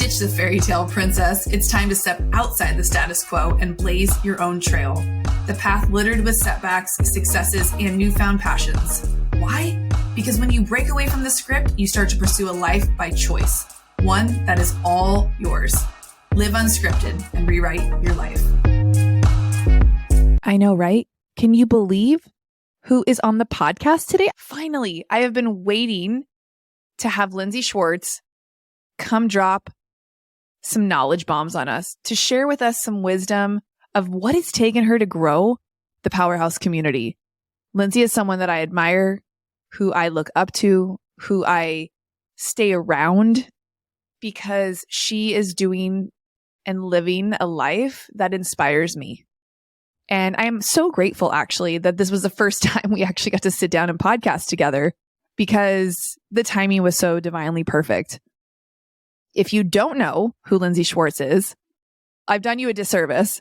Ditch the fairy tale princess. It's time to step outside the status quo and blaze your own trail. The path littered with setbacks, successes, and newfound passions. Why? Because when you break away from the script, you start to pursue a life by choice. One that is all yours. Live unscripted and rewrite your life. I know, right? Can you believe who is on the podcast today? Finally, I have been waiting to have Lindsay Schwartz come drop some knowledge bombs on us, to share with us some wisdom of what it's taken her to grow the powerhouse community. Lindsay is someone that I admire, who I look up to, who I stay around because she is doing and living a life that inspires me. And I am so grateful, actually, that this was the first time we actually got to sit down and podcast together because the timing was so divinely perfect. If you don't know who Lindsay Schwartz is, I've done you a disservice.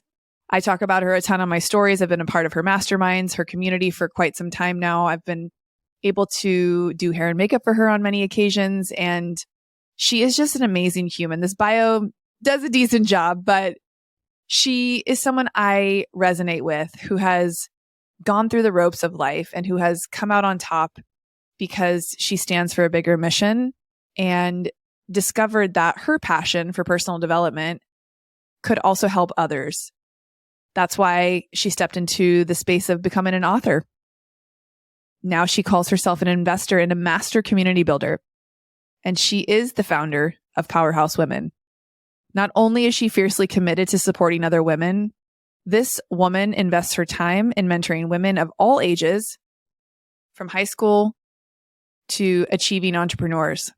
I talk about her a ton on my stories. I've been a part of her masterminds, her community for quite some time now. I've been able to do hair and makeup for her on many occasions, and she is just an amazing human. This bio does a decent job, but she is someone I resonate with, who has gone through the ropes of life and who has come out on top because she stands for a bigger mission and discovered that her passion for personal development could also help others. That's why she stepped into the space of becoming an author. Now she calls herself an investor and a master community builder. And she is the founder of Powerhouse Women. Not only is she fiercely committed to supporting other women, this woman invests her time in mentoring women of all ages, from high school to achieving entrepreneurs.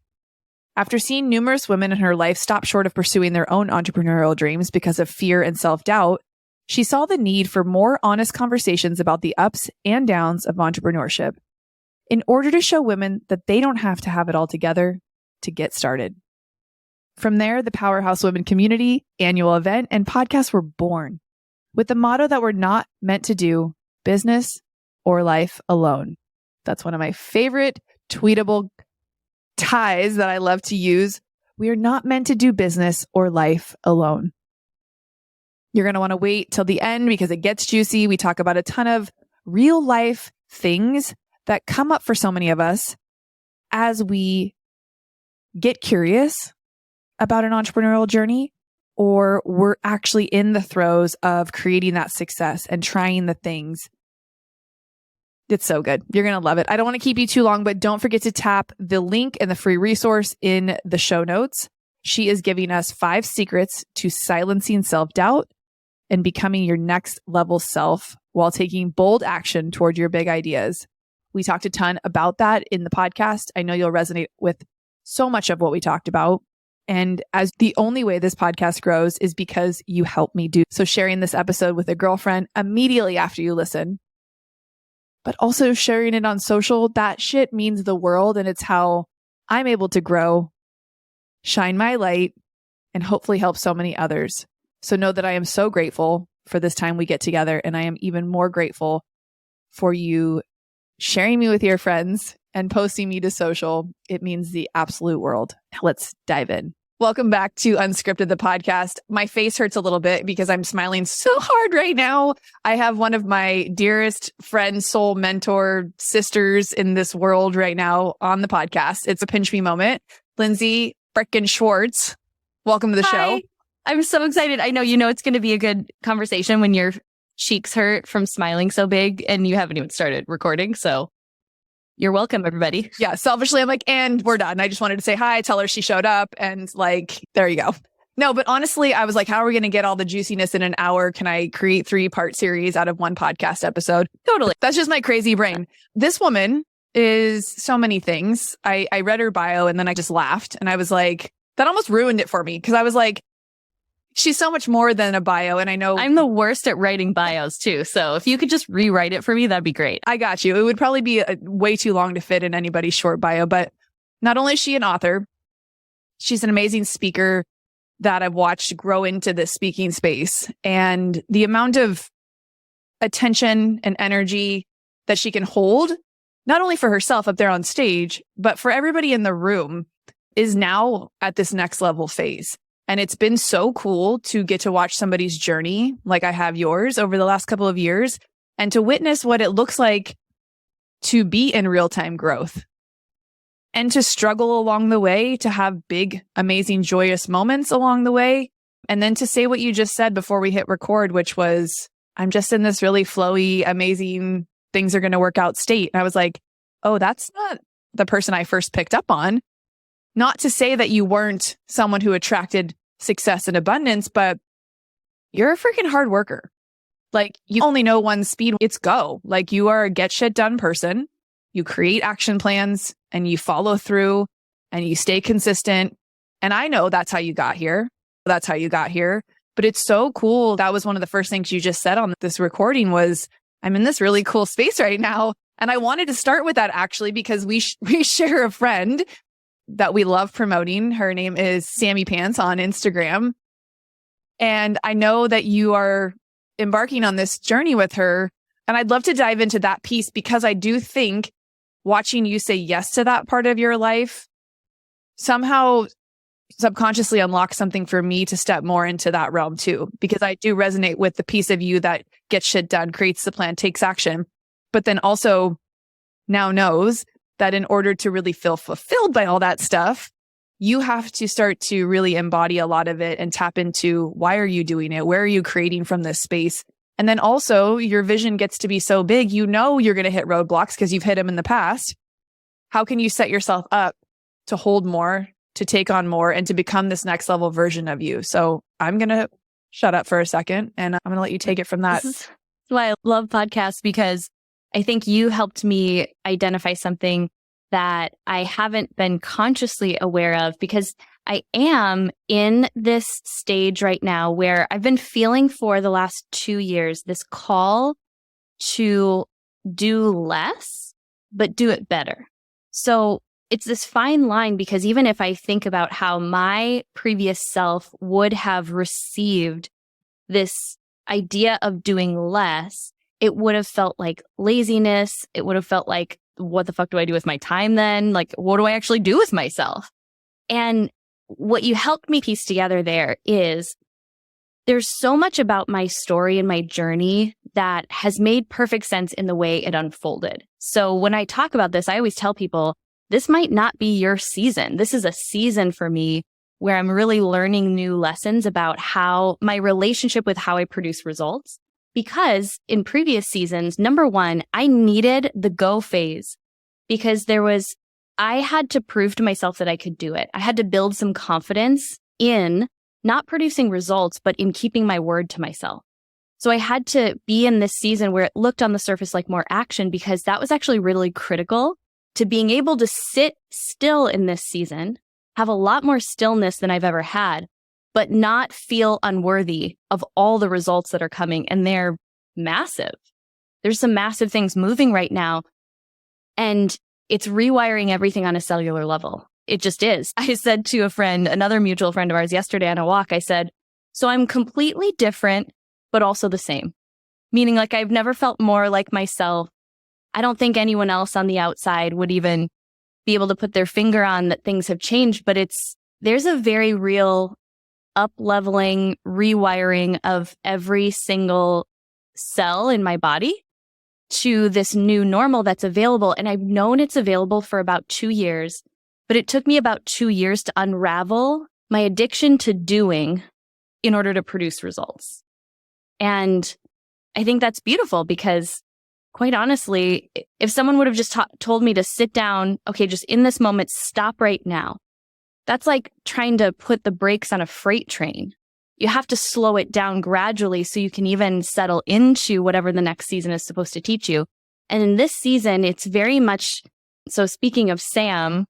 After seeing numerous women in her life stop short of pursuing their own entrepreneurial dreams because of fear and self-doubt, she saw the need for more honest conversations about the ups and downs of entrepreneurship in order to show women that they don't have to have it all together to get started. From there, the Powerhouse Women Community, annual event, and podcast were born with the motto that we're not meant to do business or life alone. That's one of my favorite tweetable ties that I love to use. We are not meant to do business or life alone. You're going to want to wait till the end because it gets juicy. We talk about a ton of real life things that come up for so many of us as we get curious about an entrepreneurial journey, or we're actually in the throes of creating that success and trying the things. It's so good. You're going to love it. I don't want to keep you too long, but don't forget to tap the link and the free resource in the show notes. She is giving us 5 secrets to silencing self-doubt and becoming your next level self while taking bold action toward your big ideas. We talked a ton about that in the podcast. I know you'll resonate with so much of what we talked about. And as the only way this podcast grows is because you help me do. So sharing this episode with a girlfriend immediately after you listen, but also sharing it on social, that shit means the world. And it's how I'm able to grow, shine my light, and hopefully help so many others. So know that I am so grateful for this time we get together. And I am even more grateful for you sharing me with your friends and posting me to social. It means the absolute world. Let's dive in. Welcome back to Unscripted, the podcast. My face hurts a little bit because I'm smiling so hard right now. I have one of my dearest friends, soul mentor, sisters in this world right now on the podcast. It's a pinch me moment. Lindsay frickin' Schwartz, welcome to the show. I'm so excited. I know it's going to be a good conversation when your cheeks hurt from smiling so big and you haven't even started recording. So you're welcome, everybody. Yeah, selfishly, I'm like, and we're done. I just wanted to say hi, tell her she showed up, and like, there you go. No, but honestly, I was like, how are we going to get all the juiciness in an hour? Can I create 3-part series out of one podcast episode? Totally. That's just my crazy brain. This woman is so many things. I read her bio and then I just laughed and I was like, that almost ruined it for me because I was like, she's so much more than a bio. And I know I'm the worst at writing bios too. So if you could just rewrite it for me, that'd be great. I got you. It would probably be way too long to fit in anybody's short bio, but not only is she an author, she's an amazing speaker that I've watched grow into this speaking space, and the amount of attention and energy that she can hold, not only for herself up there on stage, but for everybody in the room, is now at this next level phase. And it's been so cool to get to watch somebody's journey, like I have yours over the last couple of years, and to witness what it looks like to be in real-time growth and to struggle along the way, to have big, amazing, joyous moments along the way. And then to say what you just said before we hit record, which was, I'm just in this really flowy, amazing, things are going to work out state. And I was like, oh, that's not the person I first picked up on. Not to say that you weren't someone who attracted success and abundance, but you're a freaking hard worker. Like, you only know one speed, it's go. Like, you are a get shit done person. You create action plans and you follow through and you stay consistent. And I know that's how you got here. That's how you got here. But it's so cool. That was one of the first things you just said on this recording was, I'm in this really cool space right now. And I wanted to start with that actually, because we share a friend that we love promoting. Her name is Sammy Pants on Instagram. And I know that you are embarking on this journey with her. And I'd love to dive into that piece, because I do think watching you say yes to that part of your life somehow subconsciously unlocks something for me to step more into that realm too, because I do resonate with the piece of you that gets shit done, creates the plan, takes action, but then also now knows that in order to really feel fulfilled by all that stuff, you have to start to really embody a lot of it and tap into, why are you doing it? Where are you creating from this space? And then also your vision gets to be so big, you know you're going to hit roadblocks because you've hit them in the past. How can you set yourself up to hold more, to take on more, and to become this next level version of you? So I'm going to shut up for a second and I'm going to let you take it from that. This is why I love podcasts, because I think you helped me identify something that I haven't been consciously aware of, because I am in this stage right now where I've been feeling for the last 2 years this call to do less, but do it better. So it's this fine line, because even if I think about how my previous self would have received this idea of doing less, it would have felt like laziness. It would have felt like, what the fuck do I do with my time then? Like, what do I actually do with myself? And what you helped me piece together there is there's so much about my story and my journey that has made perfect sense in the way it unfolded. So when I talk about this, I always tell people, this might not be your season. This is a season for me where I'm really learning new lessons about how my relationship with how I produce results. Because in previous seasons, number one, I needed the go phase, because I had to prove to myself that I could do it. I had to build some confidence in not producing results, but in keeping my word to myself. So I had to be in this season where it looked on the surface like more action, because that was actually really critical to being able to sit still in this season, have a lot more stillness than I've ever had, but not feel unworthy of all the results that are coming. And they're massive. There's some massive things moving right now. And it's rewiring everything on a cellular level. It just is. I said to a friend, another mutual friend of ours yesterday on a walk, I said, so I'm completely different, but also the same. Meaning, like, I've never felt more like myself. I don't think anyone else on the outside would even be able to put their finger on that things have changed, but there's a very real up-leveling, rewiring of every single cell in my body to this new normal that's available. And I've known it's available for about 2 years, but it took me about 2 years to unravel my addiction to doing in order to produce results. And I think that's beautiful, because quite honestly, if someone would have just told me to sit down, okay, just in this moment, stop right now. That's like trying to put the brakes on a freight train. You have to slow it down gradually so you can even settle into whatever the next season is supposed to teach you. And in this season, it's very much, so speaking of Sam,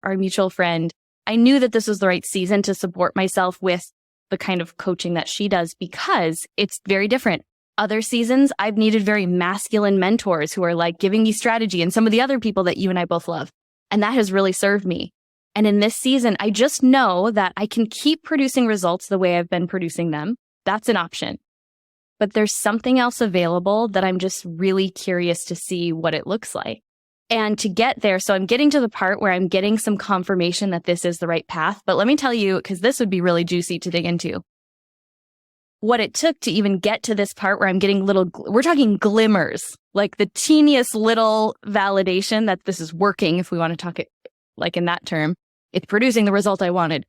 our mutual friend, I knew that this was the right season to support myself with the kind of coaching that she does, because it's very different. Other seasons, I've needed very masculine mentors who are like giving me strategy, and some of the other people that you and I both love. And that has really served me. And in this season, I just know that I can keep producing results the way I've been producing them. That's an option. But there's something else available that I'm just really curious to see what it looks like. And to get there, so I'm getting to the part where I'm getting some confirmation that this is the right path. But let me tell you, because this would be really juicy to dig into, what it took to even get to this part where I'm getting we're talking glimmers, like the teeniest little validation that this is working, if we want to talk it like in that term. It's producing the result I wanted.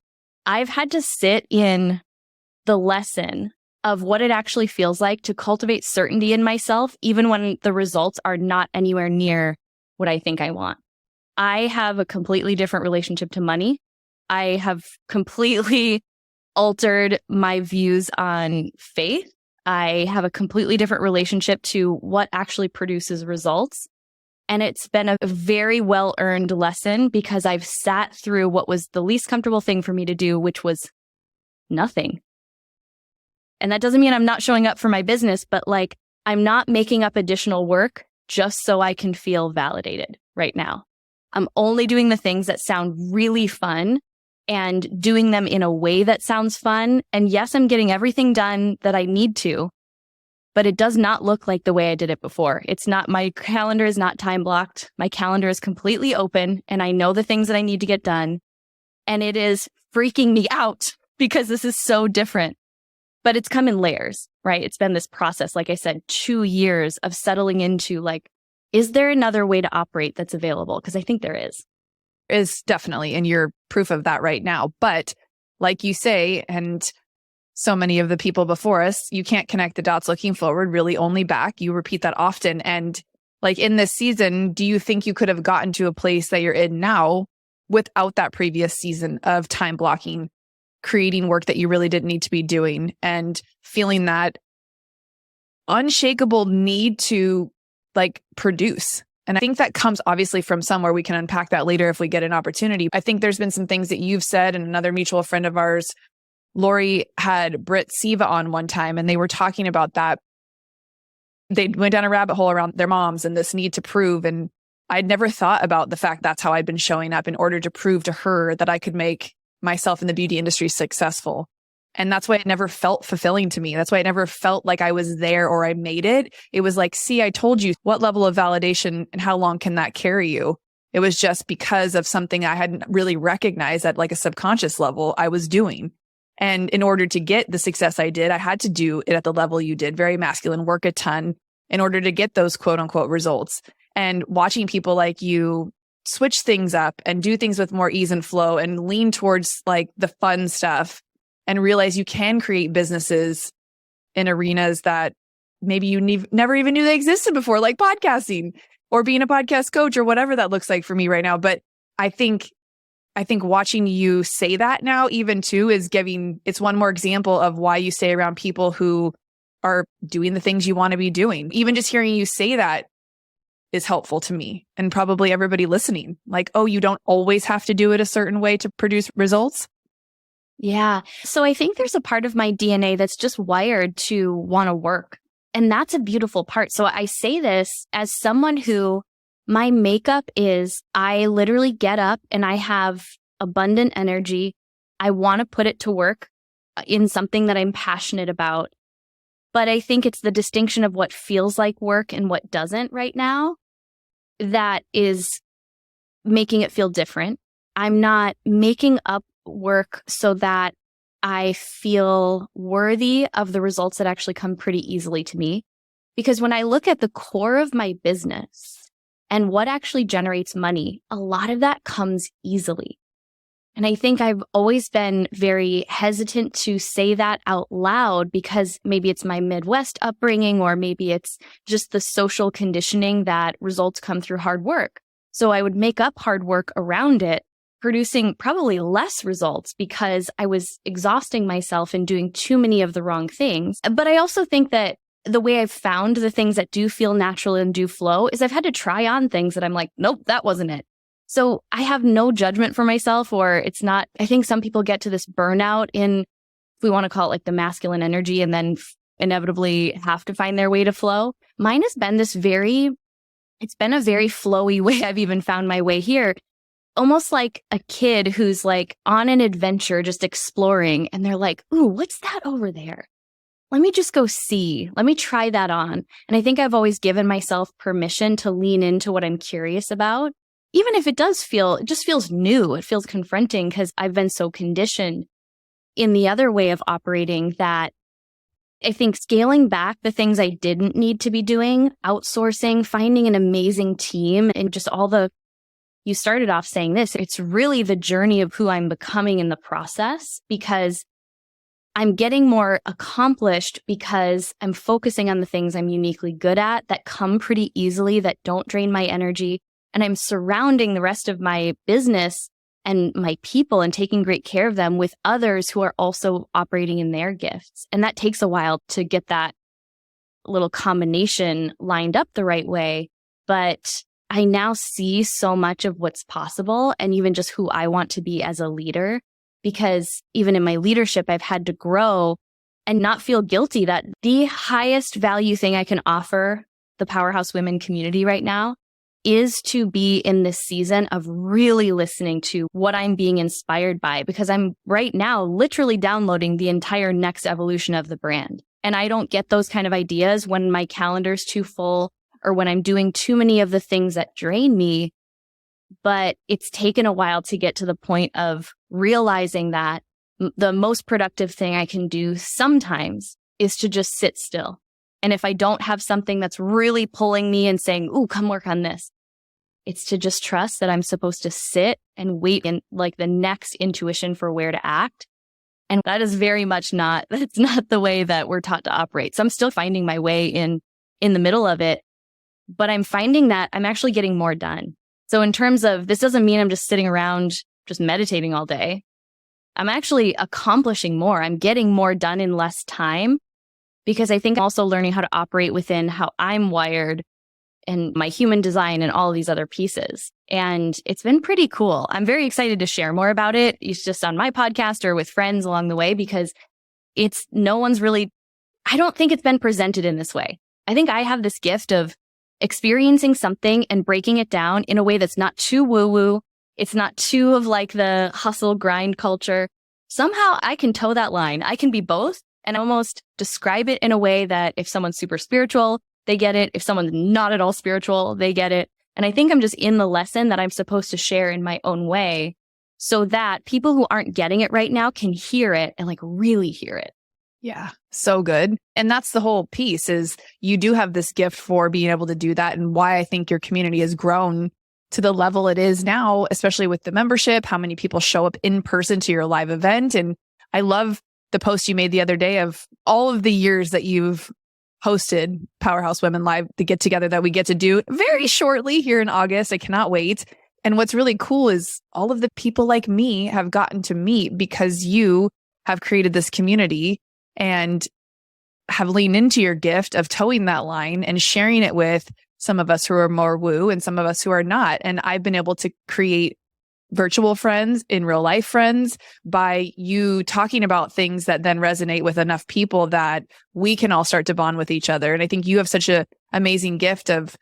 I've had to sit in the lesson of what it actually feels like to cultivate certainty in myself, even when the results are not anywhere near what I think I want. I have a completely different relationship to money. I have completely altered my views on faith. I have a completely different relationship to what actually produces results. And it's been a very well-earned lesson because I've sat through what was the least comfortable thing for me to do, which was nothing. And that doesn't mean I'm not showing up for my business, but like I'm not making up additional work just so I can feel validated right now. I'm only doing the things that sound really fun and doing them in a way that sounds fun. And yes, I'm getting everything done that I need to, but it does not look like the way I did it before. It's not, my calendar is not time blocked. My calendar is completely open and I know the things that I need to get done. And it is freaking me out because this is so different. But it's come in layers, right? It's been this process, like I said, 2 years of settling into like, is there another way to operate that's available? Because I think there is definitely, and you're proof of that right now. But like you say, and so many of the people before us, you can't connect the dots looking forward, really only back. You repeat that often. And like in this season, do you think you could have gotten to a place that you're in now without that previous season of time blocking, creating work that you really didn't need to be doing, and feeling that unshakable need to like produce? And I think that comes obviously from somewhere. We can unpack that later if we get an opportunity. I think there's been some things that you've said, and another mutual friend of ours, Lori, had Britt Siva on one time, and they were talking about that. They went down a rabbit hole around their moms and this need to prove. And I'd never thought about the fact that's how I'd been showing up in order to prove to her that I could make myself in the beauty industry successful. And that's why it never felt fulfilling to me. That's why it never felt like I was there or I made it. It was like, see, I told you what level of validation and how long can that carry you? It was just because of something I hadn't really recognized at like a subconscious level I was doing. And in order to get the success I did, I had to do it at the level you did, very masculine, work a ton in order to get those quote unquote results. And watching people like you switch things up and do things with more ease and flow and lean towards like the fun stuff and realize you can create businesses in arenas that maybe you never even knew they existed before, like podcasting or being a podcast coach or whatever that looks like for me right now. But I think watching you say that now even too is it's one more example of why you stay around people who are doing the things you want to be doing. Even just hearing you say that is helpful to me and probably everybody listening. Like, oh, you don't always have to do it a certain way to produce results. Yeah. So I think there's a part of my DNA that's just wired to want to work. And that's a beautiful part. So I say this as someone who my makeup is, I literally get up and I have abundant energy. I want to put it to work in something that I'm passionate about. But I think it's the distinction of what feels like work and what doesn't right now that is making it feel different. I'm not making up work so that I feel worthy of the results that actually come pretty easily to me. Because when I look at the core of my business and what actually generates money, a lot of that comes easily. And I think I've always been very hesitant to say that out loud because maybe it's my Midwest upbringing or maybe it's just the social conditioning that results come through hard work. So I would make up hard work around it, producing probably less results because I was exhausting myself and doing too many of the wrong things. But I also think that the way I've found the things that do feel natural and do flow is I've had to try on things that I'm like, nope, that wasn't it. So I have no judgment for myself, or it's not. I think some people get to this burnout in, if we want to call it like the masculine energy, and then inevitably have to find their way to flow. Mine has been it's been a very flowy way. I've even found my way here, almost like a kid who's like on an adventure, just exploring. And they're like, ooh, what's that over there? let me just go see. Let me try that on. And I think I've always given myself permission to lean into what I'm curious about. Even if it just feels new. It feels confronting because I've been so conditioned in the other way of operating that I think scaling back the things I didn't need to be doing, outsourcing, finding an amazing team, and just you started off saying this, it's really the journey of who I'm becoming in the process, because I'm getting more accomplished because I'm focusing on the things I'm uniquely good at that come pretty easily, that don't drain my energy. And I'm surrounding the rest of my business and my people and taking great care of them with others who are also operating in their gifts. And that takes a while to get that little combination lined up the right way. But I now see so much of what's possible and even just who I want to be as a leader, because even in my leadership, I've had to grow and not feel guilty that the highest value thing I can offer the Powerhouse Women community right now is to be in this season of really listening to what I'm being inspired by, because I'm right now literally downloading the entire next evolution of the brand. And I don't get those kind of ideas when my calendar's too full or when I'm doing too many of the things that drain me. But it's taken a while to get to the point of realizing that the most productive thing I can do sometimes is to just sit still. And if I don't have something that's really pulling me and saying, "Ooh, come work on this," it's to just trust that I'm supposed to sit and wait in like the next intuition for where to act. And that is very much that's not the way that we're taught to operate. So I'm still finding my way in the middle of it, but I'm finding that I'm actually getting more done. So in terms of, this doesn't mean I'm just sitting around just meditating all day. I'm actually accomplishing more. I'm getting more done in less time, because I think I'm also learning how to operate within how I'm wired and my human design and all of these other pieces. And it's been pretty cool. I'm very excited to share more about it. It's just on my podcast or with friends along the way, because I don't think it's been presented in this way. I think I have this gift of experiencing something and breaking it down in a way that's not too woo-woo. It's not too of like the hustle grind culture. Somehow I can toe that line. I can be both and almost describe it in a way that if someone's super spiritual, they get it. If someone's not at all spiritual, they get it. And I think I'm just in the lesson that I'm supposed to share in my own way, so that people who aren't getting it right now can hear it and like really hear it. Yeah, so good. And that's the whole piece, is you do have this gift for being able to do that, and why I think your community has grown to the level it is now, especially with the membership, how many people show up in person to your live event. And I love the post you made the other day of all of the years that you've hosted Powerhouse Women Live, the get together that we get to do very shortly here in August. I cannot wait. And what's really cool is all of the people like me have gotten to meet because you have created this community and have leaned into your gift of towing that line and sharing it with some of us who are more woo and some of us who are not. And I've been able to create virtual friends, in real life friends, by you talking about things that then resonate with enough people that we can all start to bond with each other. And I think you have such an amazing gift of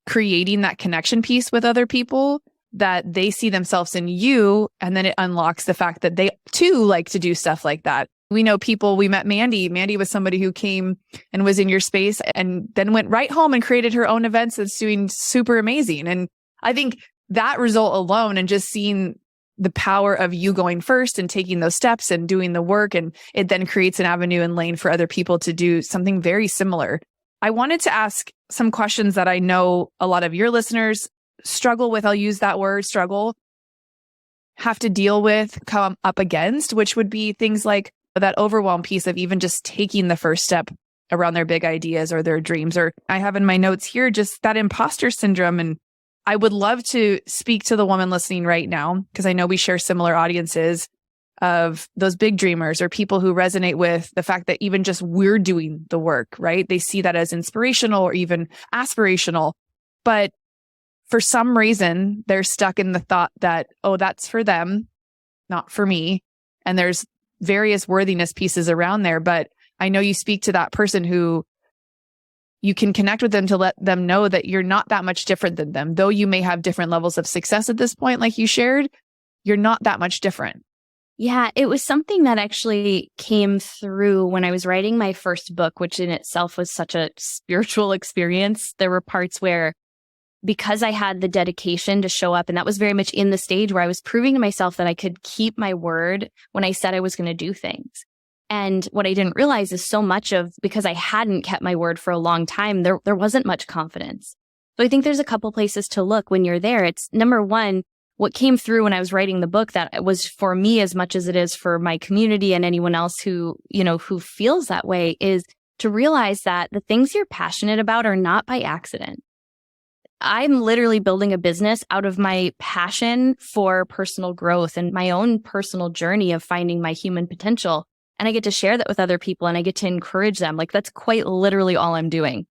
creating that connection piece with other people, that they see themselves in you. And then it unlocks the fact that they too like to do stuff like that. We know people, we met Mandy. Mandy was somebody who came and was in your space and then went right home and created her own events that's doing super amazing. And I think that result alone, and just seeing the power of you going first and taking those steps and doing the work, and it then creates an avenue and lane for other people to do something very similar. I wanted to ask some questions that I know a lot of your listeners struggle with. I'll use that word, struggle, have to deal with, come up against, which would be things like that overwhelm piece of even just taking the first step around their big ideas or their dreams. Or I have in my notes here just that imposter syndrome. And I would love to speak to the woman listening right now, because I know we share similar audiences of those big dreamers or people who resonate with the fact that even just we're doing the work, right? They see that as inspirational or even aspirational. But for some reason, they're stuck in the thought that, oh, that's for them, not for me. And there's various worthiness pieces around there. But I know you speak to that person who you can connect with them to let them know that you're not that much different than them. Though you may have different levels of success at this point, like you shared, you're not that much different. Yeah, it was something that actually came through when I was writing my first book, which in itself was such a spiritual experience. There were parts where, because I had the dedication to show up, and that was very much in the stage where I was proving to myself that I could keep my word when I said I was going to do things. And what I didn't realize is so much of, because I hadn't kept my word for a long time, there wasn't much confidence. So I think there's a couple places to look when you're there. It's number one, what came through when I was writing the book that was for me as much as it is for my community and anyone else who feels that way, is to realize that the things you're passionate about are not by accident. I'm literally building a business out of my passion for personal growth and my own personal journey of finding my human potential. And I get to share that with other people and I get to encourage them. Like, that's quite literally all I'm doing.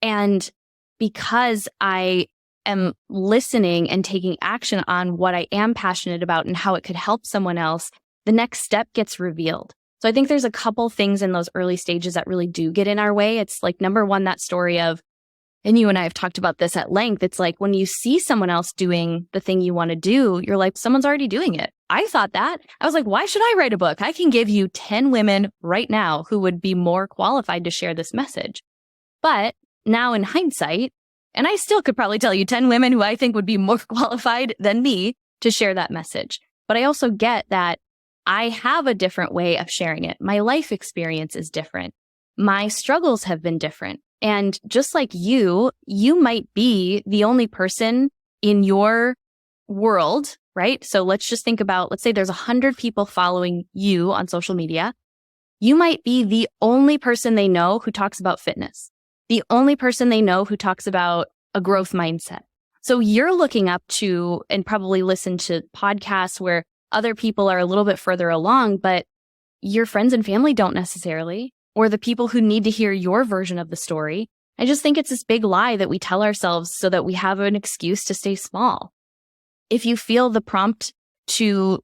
And because I am listening and taking action on what I am passionate about and how it could help someone else, the next step gets revealed. So I think there's a couple things in those early stages that really do get in our way. It's like, number one, that story of, and you and I have talked about this at length, it's like when you see someone else doing the thing you want to do, you're like, someone's already doing it. I thought that. I was like, why should I write a book? I can give you 10 women right now who would be more qualified to share this message. But now in hindsight, and I still could probably tell you 10 women who I think would be more qualified than me to share that message. But I also get that I have a different way of sharing it. My life experience is different. My struggles have been different. And just like you might be the only person in your world, right? So let's just think about, let's say there's 100 people following you on social media. You might be the only person they know who talks about fitness, the only person they know who talks about a growth mindset. So you're looking up to and probably listen to podcasts where other people are a little bit further along, but your friends and family don't necessarily, or the people who need to hear your version of the story. I just think it's this big lie that we tell ourselves so that we have an excuse to stay small. If you feel the prompt to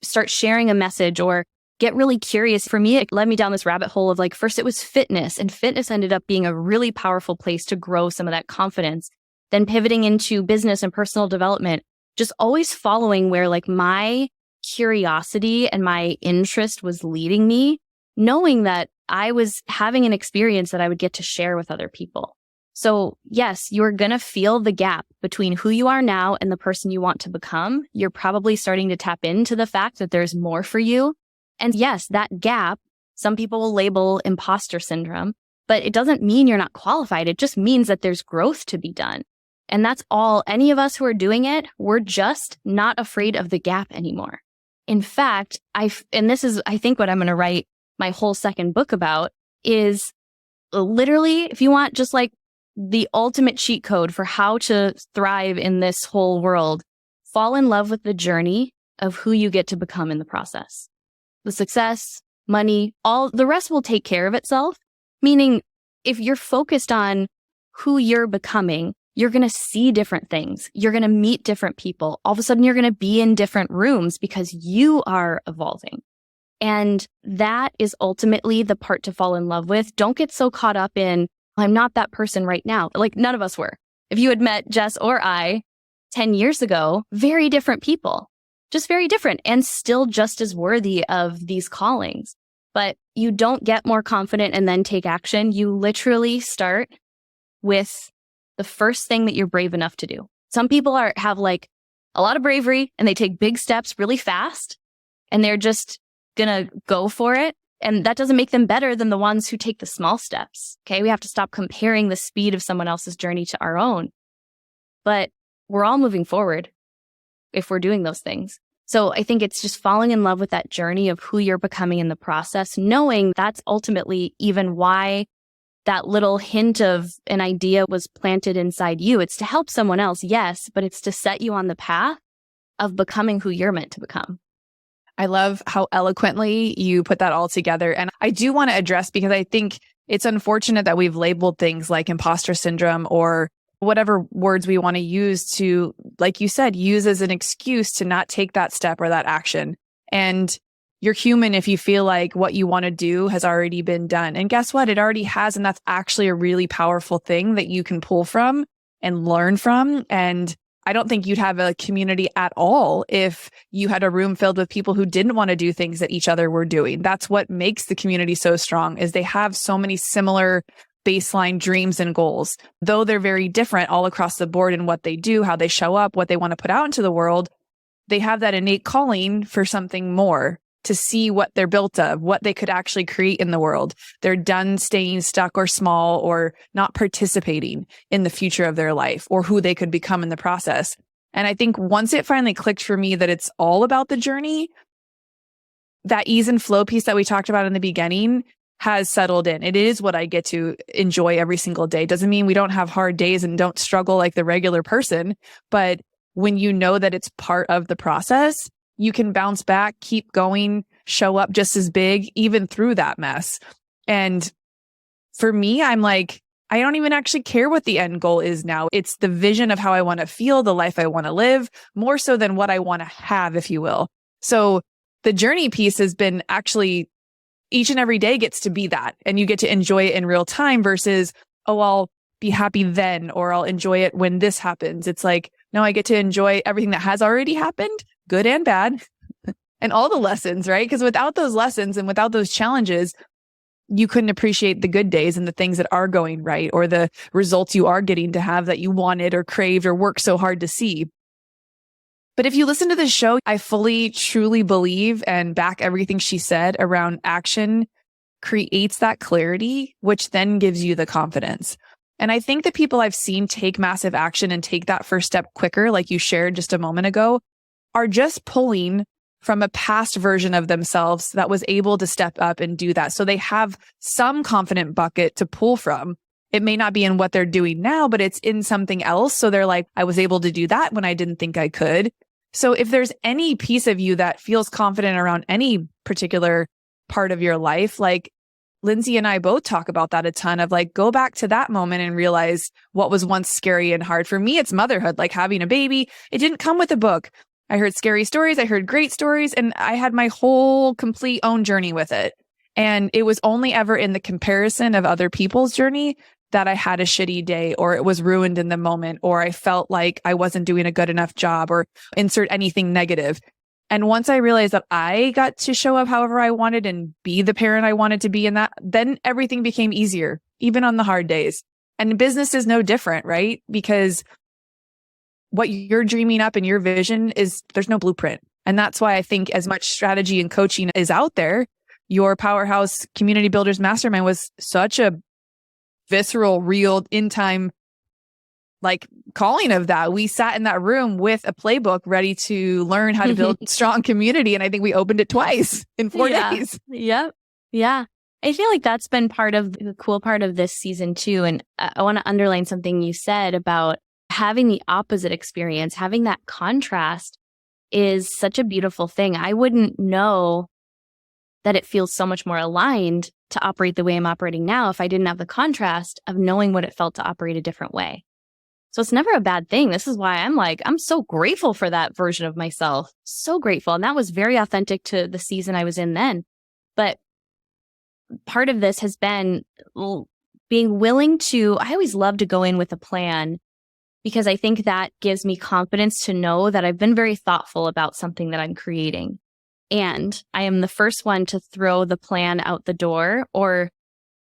start sharing a message or get really curious, for me, it led me down this rabbit hole of like, first it was fitness, and fitness ended up being a really powerful place to grow some of that confidence. Then pivoting into business and personal development, just always following where like my curiosity and my interest was leading me, knowing that I was having an experience that I would get to share with other people. So yes, you're going to feel the gap between who you are now and the person you want to become. You're probably starting to tap into the fact that there's more for you. And yes, that gap, some people will label imposter syndrome, but it doesn't mean you're not qualified. It just means that there's growth to be done. And that's all. Any of us who are doing it, we're just not afraid of the gap anymore. In fact, and this is, I think, what I'm going to write my whole second book about, is literally, if you want just like the ultimate cheat code for how to thrive in this whole world, fall in love with the journey of who you get to become in the process. The success, money, all the rest will take care of itself. Meaning, if you're focused on who you're becoming, you're going to see different things. You're going to meet different people. All of a sudden, you're going to be in different rooms because you are evolving. And that is ultimately the part to fall in love with. Don't get so caught up in, I'm not that person right now. Like none of us were. If you had met Jess or I 10 years ago, very different people, just very different and still just as worthy of these callings. But you don't get more confident and then take action. You literally start with the first thing that you're brave enough to do. Some people have like a lot of bravery and they take big steps really fast and they're just gonna go for it. And that doesn't make them better than the ones who take the small steps. Okay. We have to stop comparing the speed of someone else's journey to our own. But we're all moving forward if we're doing those things. So I think it's just falling in love with that journey of who you're becoming in the process, knowing that's ultimately even why that little hint of an idea was planted inside you. It's to help someone else, yes, but it's to set you on the path of becoming who you're meant to become. I love how eloquently you put that all together. And I do want to address, because I think it's unfortunate that we've labeled things like imposter syndrome or whatever words we want to use to, like you said, use as an excuse to not take that step or that action. And you're human if you feel like what you want to do has already been done. And guess what? It already has. And that's actually a really powerful thing that you can pull from and learn from. And I don't think you'd have a community at all if you had a room filled with people who didn't want to do things that each other were doing. That's what makes the community so strong, is they have so many similar baseline dreams and goals. Though they're very different all across the board in what they do, how they show up, what they want to put out into the world, they have that innate calling for something more, to see what they're built of, what they could actually create in the world. They're done staying stuck or small or not participating in the future of their life or who they could become in the process. And I think once it finally clicked for me that it's all about the journey, that ease and flow piece that we talked about in the beginning has settled in. It is what I get to enjoy every single day. Doesn't mean we don't have hard days and don't struggle like the regular person, but when you know that it's part of the process, you can bounce back, keep going, show up just as big, even through that mess. And for me, I'm like, I don't even actually care what the end goal is now. It's the vision of how I want to feel, the life I want to live, more so than what I want to have, if you will. So the journey piece has been actually each and every day gets to be that. And you get to enjoy it in real time versus, oh, I'll be happy then, or I'll enjoy it when this happens. It's like, no, I get to enjoy everything that has already happened, good and bad, and all the lessons, right? Because without those lessons and without those challenges, you couldn't appreciate the good days and the things that are going right, or the results you are getting to have that you wanted or craved or worked so hard to see. But if you listen to this show, I fully, truly believe and back everything she said around action creates that clarity, which then gives you the confidence. And I think the people I've seen take massive action and take that first step quicker, like you shared just a moment ago, are just pulling from a past version of themselves that was able to step up and do that. So they have some confident bucket to pull from. It may not be in what they're doing now, but it's in something else. So they're like, I was able to do that when I didn't think I could. So if there's any piece of you that feels confident around any particular part of your life, like Lindsay and I both talk about that a ton, of like, go back to that moment and realize what was once scary and hard. For me, it's motherhood, like having a baby. It didn't come with a book. I heard scary stories. I heard great stories, and I had my whole complete own journey with it. And it was only ever in the comparison of other people's journey that I had a shitty day, or it was ruined in the moment, or I felt like I wasn't doing a good enough job, or insert anything negative. And once I realized that I got to show up however I wanted and be the parent I wanted to be in that, then everything became easier, even on the hard days. And business is no different, right? Because what you're dreaming up in your vision is, there's no blueprint. And that's why I think as much strategy and coaching is out there, your Powerhouse Community Builders Mastermind was such a visceral, real, in time, like calling of that. We sat in that room with a playbook ready to learn how to build strong community. And I think we opened it twice in 4 days. Yep. Yeah. I feel like that's been part of the cool part of this season too. And I want to underline something you said about having the opposite experience, having that contrast is such a beautiful thing. I wouldn't know that it feels so much more aligned to operate the way I'm operating now if I didn't have the contrast of knowing what it felt to operate a different way. So it's never a bad thing. This is why I'm so grateful for that version of myself. So grateful. And that was very authentic to the season I was in then. But part of this has been being willing to, I always love to go in with a plan, because I think that gives me confidence to know that I've been very thoughtful about something that I'm creating. And I am the first one to throw the plan out the door or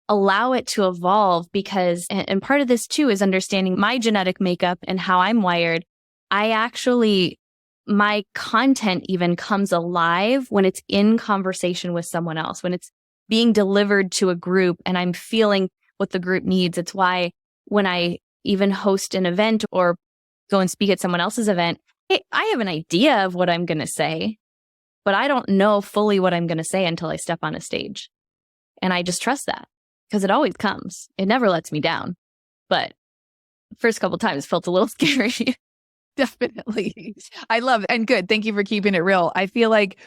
allow it to evolve, because, and part of this too is understanding my genetic makeup and how I'm wired. My content even comes alive when it's in conversation with someone else, when it's being delivered to a group and I'm feeling what the group needs. It's why when I even host an event or go and speak at someone else's event, I have an idea of what I'm going to say, but I don't know fully what I'm going to say until I step on a stage. And I just trust that, because it always comes. It never lets me down. But the first couple times felt a little scary. Definitely. I love it. And good. Thank you for keeping it real. I feel like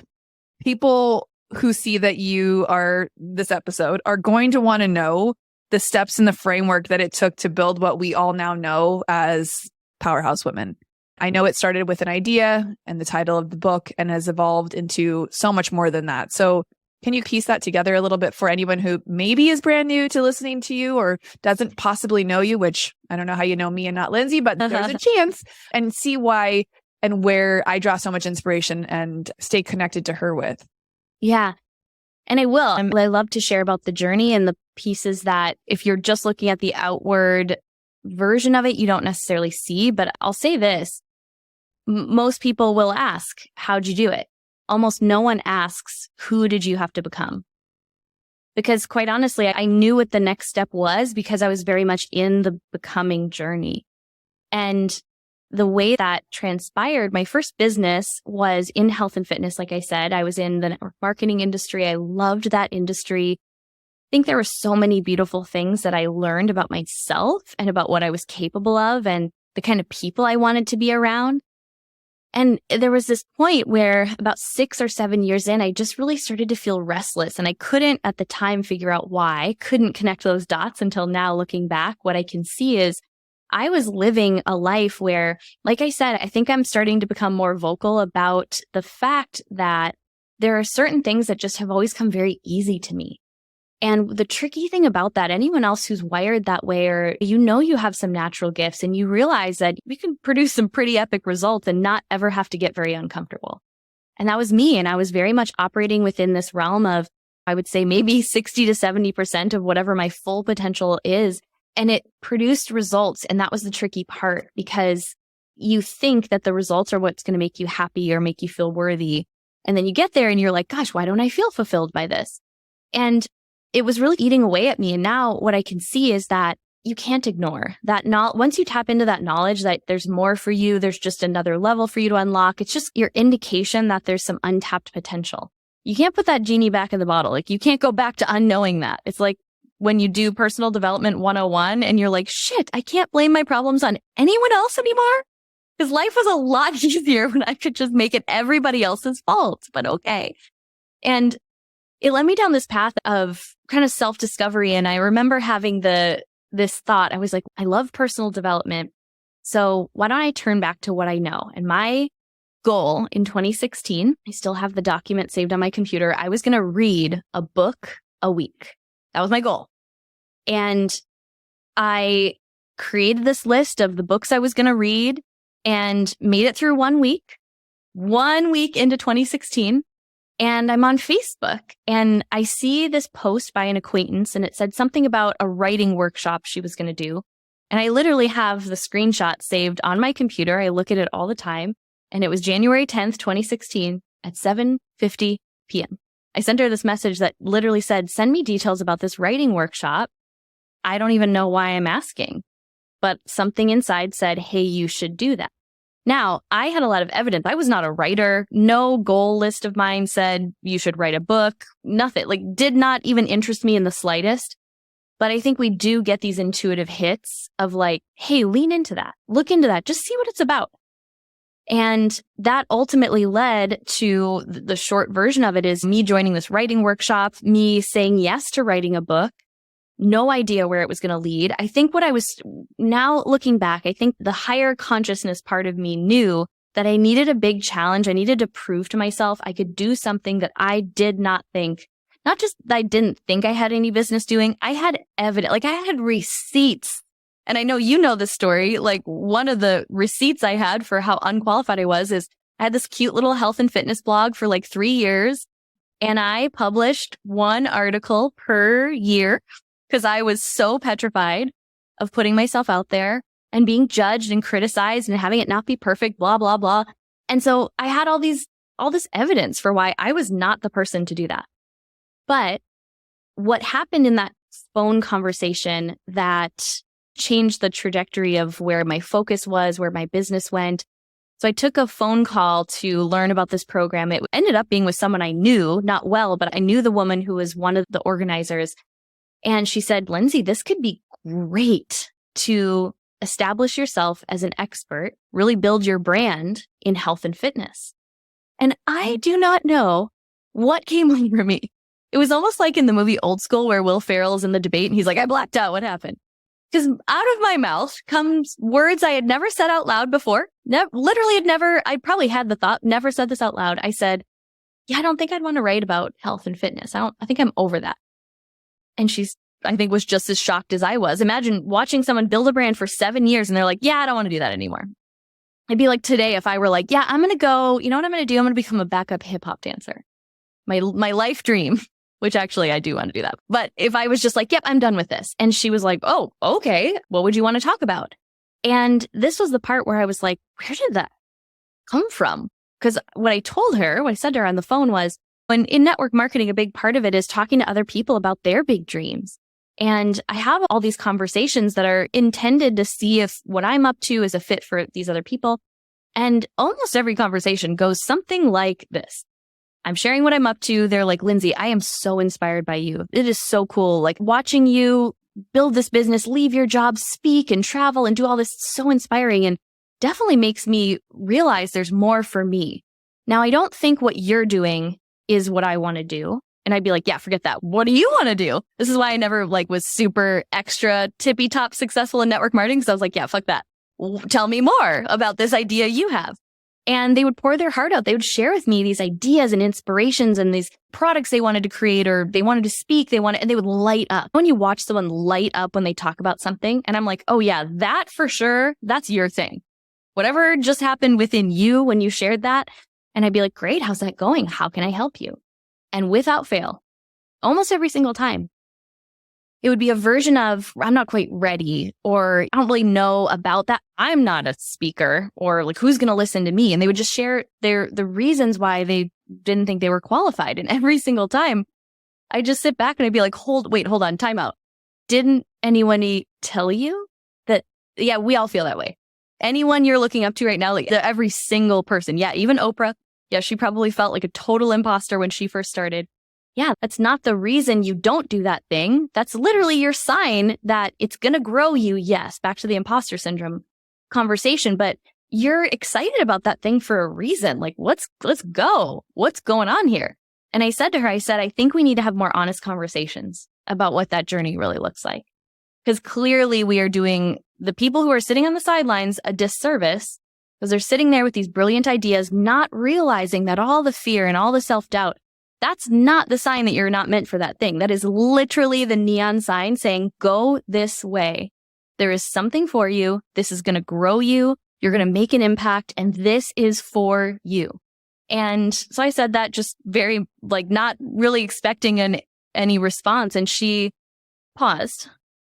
people who see that you are this episode are going to want to know the steps and the framework that it took to build what we all now know as Powerhouse Women. I know it started with an idea and the title of the book and has evolved into so much more than that. So Can you piece that together a little bit for anyone who maybe is brand new to listening to you or doesn't possibly know you, which I don't know how you know me and not Lindsay, but there's a chance, and see why and where I draw so much inspiration and stay connected to her with? Yeah. And I will. I love to share about the journey and the pieces that if you're just looking at the outward version of it, you don't necessarily see. But I'll say this. Most people will ask, how'd you do it? Almost no one asks, who did you have to become? Because quite honestly, I knew what the next step was because I was very much in the becoming journey. And the way that transpired, my first business was in health and fitness. Like I said, I was in the network marketing industry. I loved that industry. I think there were so many beautiful things that I learned about myself and about what I was capable of and the kind of people I wanted to be around. And there was this point where about 6 or 7 years in, I just really started to feel restless. And I couldn't at the time figure out why, couldn't connect those dots until now looking back. What I can see is I was living a life where, like I said, I think I'm starting to become more vocal about the fact that there are certain things that just have always come very easy to me. And the tricky thing about that, anyone else who's wired that way, or you have some natural gifts and you realize that we can produce some pretty epic results and not ever have to get very uncomfortable. And that was me. And I was very much operating within this realm of, I would say maybe 60 to 70% of whatever my full potential is. And it produced results. And that was the tricky part, because you think that the results are what's going to make you happy or make you feel worthy. And then you get there and you're like, gosh, why don't I feel fulfilled by this? And it was really eating away at me. And now what I can see is that you can't ignore that. Once you tap into that knowledge that there's more for you, there's just another level for you to unlock. It's just your indication that there's some untapped potential. You can't put that genie back in the bottle. Like, you can't go back to unknowing that. It's like when you do personal development 101 and you're like, shit, I can't blame my problems on anyone else anymore. Because life was a lot easier when I could just make it everybody else's fault. But okay. And it led me down this path of kind of self-discovery. And I remember having this thought. I was like, I love personal development. So why don't I turn back to what I know? And my goal in 2016, I still have the document saved on my computer. I was going to read a book a week. That was my goal. And I created this list of the books I was going to read and made it through 1 week into 2016. And I'm on Facebook and I see this post by an acquaintance and it said something about a writing workshop she was going to do. And I literally have the screenshot saved on my computer. I look at it all the time. And it was January 10th, 2016 at 7:50 p.m. I sent her this message that literally said, send me details about this writing workshop. I don't even know why I'm asking, but something inside said, hey, you should do that. Now, I had a lot of evidence. I was not a writer. No goal list of mine said you should write a book. Nothing, did not even interest me in the slightest. But I think we do get these intuitive hits of hey, lean into that. Look into that. Just see what it's about. And that ultimately led to the short version of it is me joining this writing workshop, me saying yes to writing a book. No idea where it was going to lead. I think now looking back, I think the higher consciousness part of me knew that I needed a big challenge. I needed to prove to myself I could do something that I did not think, not just that I didn't think I had any business doing. I had evidence, I had receipts. And I know you know this story. One of the receipts I had for how unqualified I was is I had this cute little health and fitness blog for 3 years. And I published 1 article per year, because I was so petrified of putting myself out there and being judged and criticized and having it not be perfect, blah, blah, blah. And so I had all this evidence for why I was not the person to do that. But what happened in that phone conversation that changed the trajectory of where my focus was, where my business went. So I took a phone call to learn about this program. It ended up being with someone I knew, not well, but I knew the woman who was one of the organizers. And she said, Lindsay, this could be great to establish yourself as an expert, really build your brand in health and fitness. And I do not know what came over me. It was almost like in the movie Old School where Will Ferrell is in the debate and he's like, I blacked out. What happened? Because out of my mouth comes words I had never said out loud before. I probably had the thought, never said this out loud. I said, yeah, I don't think I'd want to write about health and fitness. I think I'm over that. And I think was just as shocked as I was. Imagine watching someone build a brand for 7 years and they're like, yeah, I don't want to do that anymore. It'd be like today if I were like, yeah, I'm going to go, you know what I'm going to do? I'm going to become a backup hip hop dancer. My life dream, which actually I do want to do that. But if I was just like, yep, I'm done with this. And she was like, oh, okay. What would you want to talk about? And this was the part where I was like, where did that come from? Because what I said to her on the phone was, when in network marketing, a big part of it is talking to other people about their big dreams. And I have all these conversations that are intended to see if what I'm up to is a fit for these other people. And almost every conversation goes something like this. I'm sharing what I'm up to. They're like, Lindsay, I am so inspired by you. It is so cool. Like watching you build this business, leave your job, speak and travel and do all this. So inspiring and definitely makes me realize there's more for me. Now, I don't think what you're doing is what I want to do. And I'd be like, yeah, forget that. What do you want to do? This is why I never was super extra tippy top successful in network marketing. So I was like, yeah, fuck that. Tell me more about this idea you have. And they would pour their heart out. They would share with me these ideas and inspirations and these products they wanted to create or they wanted to speak. And they would light up. When you watch someone light up when they talk about something, and I'm like, oh yeah, that for sure, that's your thing. Whatever just happened within you when you shared that. And I'd be like, great, how's that going? How can I help you? And without fail, almost every single time, it would be a version of, I'm not quite ready, or I don't really know about that. I'm not a speaker, or like, who's going to listen to me? And they would just share the reasons why they didn't think they were qualified. And every single time, I just sit back and I'd be like, hold on, time out. Didn't anyone tell you that? Yeah, we all feel that way. Anyone you're looking up to right now, like every single person. Yeah, even Oprah. Yeah, she probably felt like a total imposter when she first started. Yeah, that's not the reason you don't do that thing. That's literally your sign that it's going to grow you. Yes, back to the imposter syndrome conversation, but you're excited about that thing for a reason. Like, let's go. What's going on here? And I said to her, I think we need to have more honest conversations about what that journey really looks like. Because clearly we are doing the people who are sitting on the sidelines a disservice because they're sitting there with these brilliant ideas, not realizing that all the fear and all the self-doubt, that's not the sign that you're not meant for that thing. That is literally the neon sign saying, go this way. There is something for you. This is going to grow you. You're going to make an impact. And this is for you. And so I said that just very, not really expecting any response. And she paused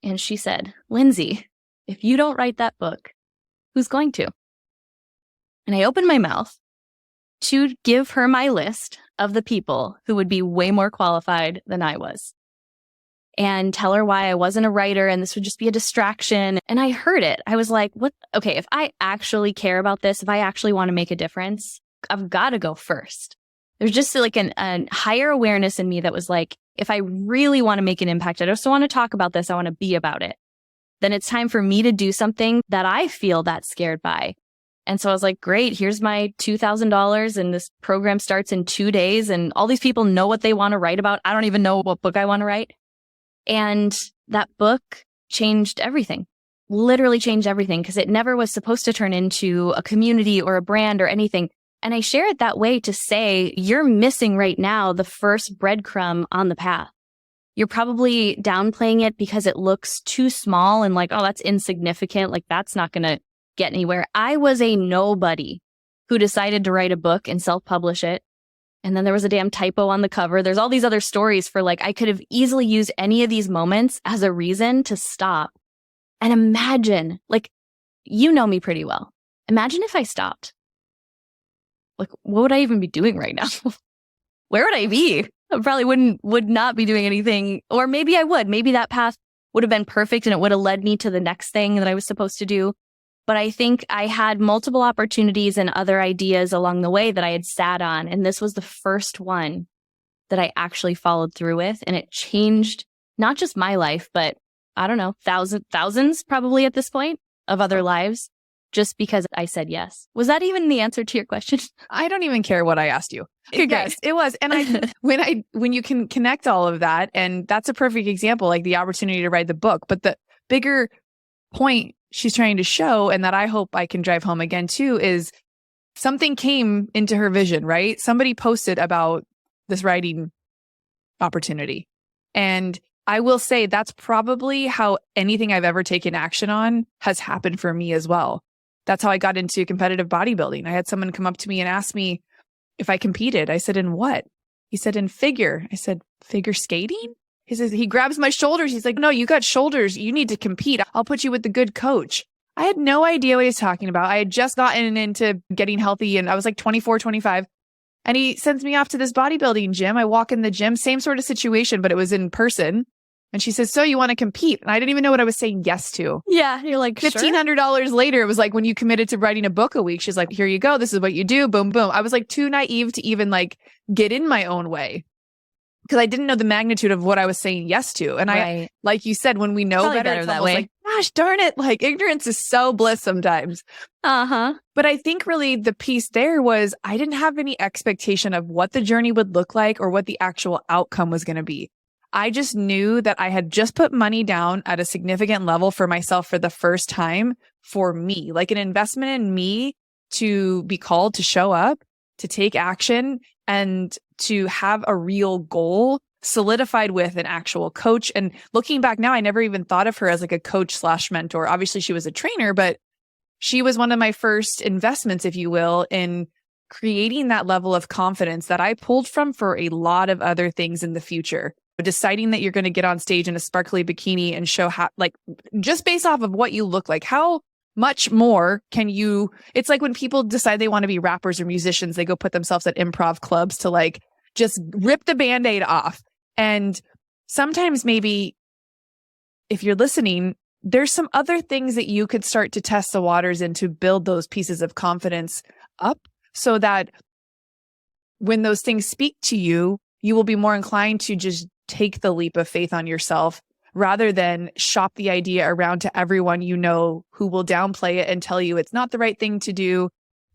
and she said, Lindsay, if you don't write that book, who's going to? And I opened my mouth to give her my list of the people who would be way more qualified than I was and tell her why I wasn't a writer and this would just be a distraction. And I heard it. I was like, what? Okay, if I actually care about this, if I actually want to make a difference, I've got to go first. There's just a higher awareness in me that was like, if I really want to make an impact, I just want to talk about this. I want to be about it. Then it's time for me to do something that I feel that scared by. And so I was like, great, here's my $2,000 and this program starts in 2 days and all these people know what they want to write about. I don't even know what book I want to write. And that book changed everything, literally changed everything because it never was supposed to turn into a community or a brand or anything. And I share it that way to say, you're missing right now the first breadcrumb on the path. You're probably downplaying it because it looks too small and like, oh, that's insignificant. Like that's not going to get anywhere. I was a nobody who decided to write a book and self-publish it. And then there was a damn typo on the cover. There's all these other stories for I could have easily used any of these moments as a reason to stop. And imagine, you know me pretty well. Imagine if I stopped. What would I even be doing right now? Where would I be? I probably would not be doing anything. Or maybe I would. Maybe that path would have been perfect and it would have led me to the next thing that I was supposed to do. But I think I had multiple opportunities and other ideas along the way that I had sat on. And this was the first one that I actually followed through with. And it changed not just my life, but I don't know, thousands probably at this point of other lives just because I said yes. Was that even the answer to your question? I don't even care what I asked you. Okay, yes, it was. And when you can connect all of that, and that's a perfect example, like the opportunity to write the book. But the bigger point she's trying to show, and that I hope I can drive home again too, is something came into her vision, right? Somebody posted about this writing opportunity. And I will say that's probably how anything I've ever taken action on has happened for me as well. That's how I got into competitive bodybuilding. I had someone come up to me and ask me if I competed. I said, in what? He said, in figure. I said, figure skating? He says, he grabs my shoulders. He's like, no, you got shoulders. You need to compete. I'll put you with the good coach. I had no idea what he was talking about. I had just gotten into getting healthy and I was like 24, 25. And he sends me off to this bodybuilding gym. I walk in the gym, same sort of situation, but it was in person. And she says, so you want to compete? And I didn't even know what I was saying yes to. Yeah. You're like, $1,500 later, it was like when you committed to writing a book a week, she's like, here you go. This is what you do. Boom, boom. I was like too naive to even like get in my own way because I didn't know the magnitude of what I was saying yes to. And I, like you said, when we know better, it's that almost way. like, gosh, darn it. Like ignorance is so bliss sometimes. But I think really the piece there was I didn't have any expectation of what the journey would look like or what the actual outcome was going to be. I just knew that I had just put money down at a significant level for myself for the first time for me, like an investment in me to be called to show up, to take action, and to have a real goal solidified with an actual coach. And looking back now, I never even thought of her as like a coach / mentor. Obviously, she was a trainer, but she was one of my first investments, if you will, in creating that level of confidence that I pulled from for a lot of other things in the future. Deciding that you're going to get on stage in a sparkly bikini and show how, like, just based off of what you look like, how much more can you, it's like when people decide they want to be rappers or musicians, they go put themselves at improv clubs to like just rip the Band-Aid off. And sometimes maybe if you're listening, there's some other things that you could start to test the waters in to build those pieces of confidence up so that when those things speak to you, you will be more inclined to just take the leap of faith on yourself rather than shop the idea around to everyone you know who will downplay it and tell you it's not the right thing to do.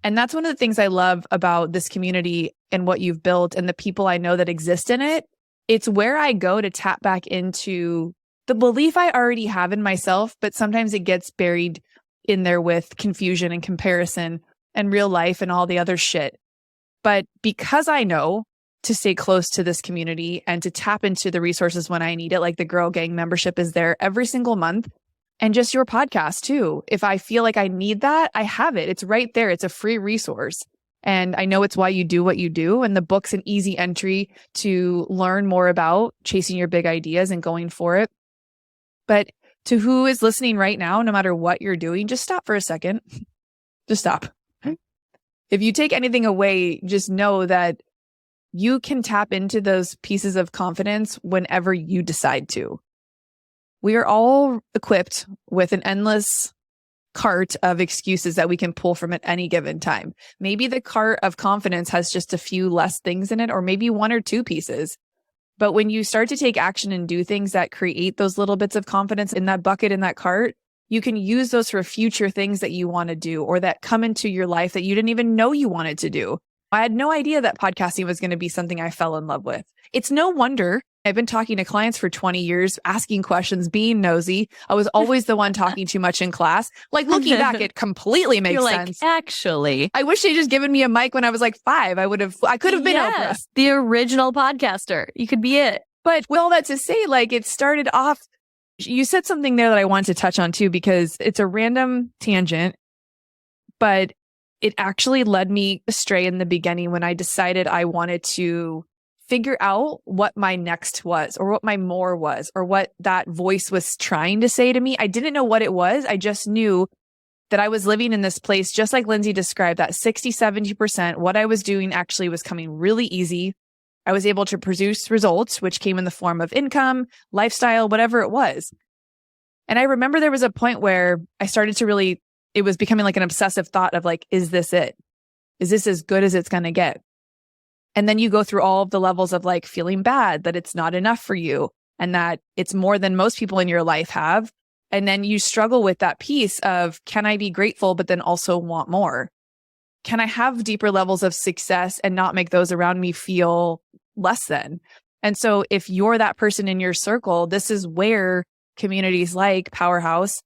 And that's one of the things I love about this community and what you've built and the people I know that exist in it. It's where I go to tap back into the belief I already have in myself, but sometimes it gets buried in there with confusion and comparison and real life and all the other shit. But because I know to stay close to this community and to tap into the resources when I need it, like the Girl Gang membership is there every single month. And just your podcast too. If I feel like I need that, I have it. It's right there. It's a free resource. And I know it's why you do what you do. And the book's an easy entry to learn more about chasing your big ideas and going for it. But to who is listening right now, no matter what you're doing, just stop for a second. Just stop. If you take anything away, just know that you can tap into those pieces of confidence whenever you decide to. We are all equipped with an endless cart of excuses that we can pull from at any given time. Maybe the cart of confidence has just a few less things in it, or maybe one or two pieces. But when you start to take action and do things that create those little bits of confidence in that bucket, in that cart, you can use those for future things that you want to do or that come into your life that you didn't even know you wanted to do. I had no idea that podcasting was going to be something I fell in love with. It's no wonder I've been talking to clients for 20 years, asking questions, being nosy. I was always the one talking too much in class. Like looking back, it completely makes sense. Actually, I wish they just given me a mic when I was like 5. I could have been Oprah. The original podcaster. You could be it. But with all that to say, like it started off, you said something there that I wanted to touch on too, because it's a random tangent, but it actually led me astray in the beginning when I decided I wanted to figure out what my next was or what my more was or what that voice was trying to say to me. I didn't know what it was. I just knew that I was living in this place, just like Lindsay described, that 60, 70%, what I was doing actually was coming really easy. I was able to produce results, which came in the form of income, lifestyle, whatever it was. And I remember there was a point where I started to it was becoming like an obsessive thought of like, is this it? Is this as good as it's going to get? And then you go through all of the levels of like feeling bad that it's not enough for you and that it's more than most people in your life have. And then you struggle with that piece of, can I be grateful, but then also want more? Can I have deeper levels of success and not make those around me feel less than? And so if you're that person in your circle, this is where communities like Powerhouse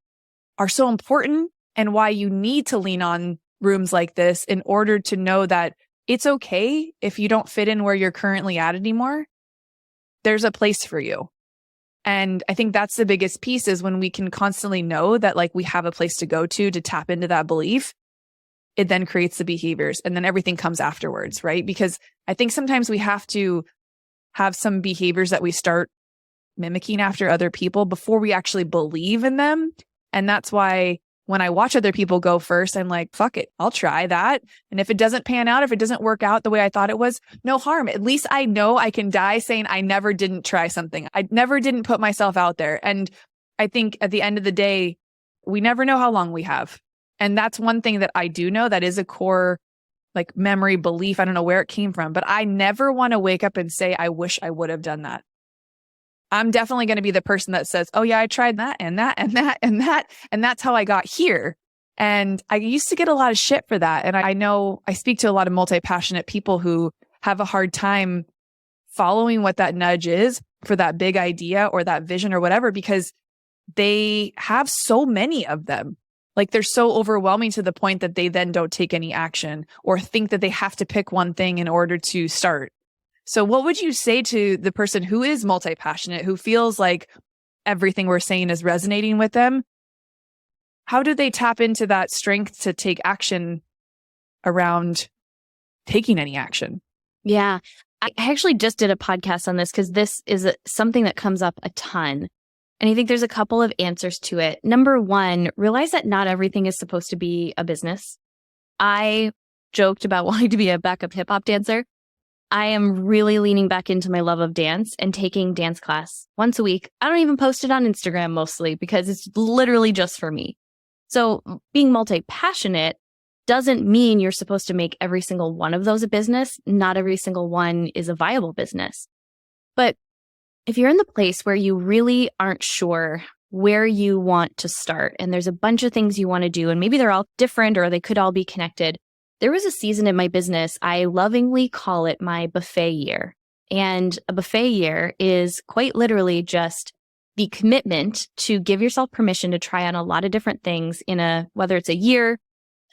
are so important and why you need to lean on rooms like this in order to know that it's okay if you don't fit in where you're currently at anymore. There's a place for you. And I think that's the biggest piece, is when we can constantly know that like we have a place to go to tap into that belief, it then creates the behaviors, and then everything comes afterwards, right? Because I think sometimes we have to have some behaviors that we start mimicking after other people before we actually believe in them. And that's why when I watch other people go first, I'm like, fuck it, I'll try that. And if it doesn't pan out, if it doesn't work out the way I thought it was, no harm. At least I know I can die saying I never didn't try something. I never didn't put myself out there. And I think at the end of the day, we never know how long we have. And that's one thing that I do know that is a core like memory belief. I don't know where it came from, but I never want to wake up and say, I wish I would have done that. I'm definitely going to be the person that says, oh yeah, I tried that and that and that and that. And that's how I got here. And I used to get a lot of shit for that. And I know I speak to a lot of multi-passionate people who have a hard time following what that nudge is for that big idea or that vision or whatever, because they have so many of them. Like they're so overwhelming to the point that they then don't take any action or think that they have to pick one thing in order to start. So what would you say to the person who is multi-passionate, who feels like everything we're saying is resonating with them? How do they tap into that strength to take action around taking any action? Yeah, I actually just did a podcast on this because this is something that comes up a ton. And I think there's a couple of answers to it. Number one, realize that not everything is supposed to be a business. I joked about wanting to be a backup hip hop dancer. I am really leaning back into my love of dance and taking dance class once a week. I don't even post it on Instagram mostly because it's literally just for me. So being multi-passionate doesn't mean you're supposed to make every single one of those a business. Not every single one is a viable business. But if you're in the place where you really aren't sure where you want to start and there's a bunch of things you want to do and maybe they're all different or they could all be connected, there was a season in my business, I lovingly call it my buffet year. And a buffet year is quite literally just the commitment to give yourself permission to try on a lot of different things in whether it's a year,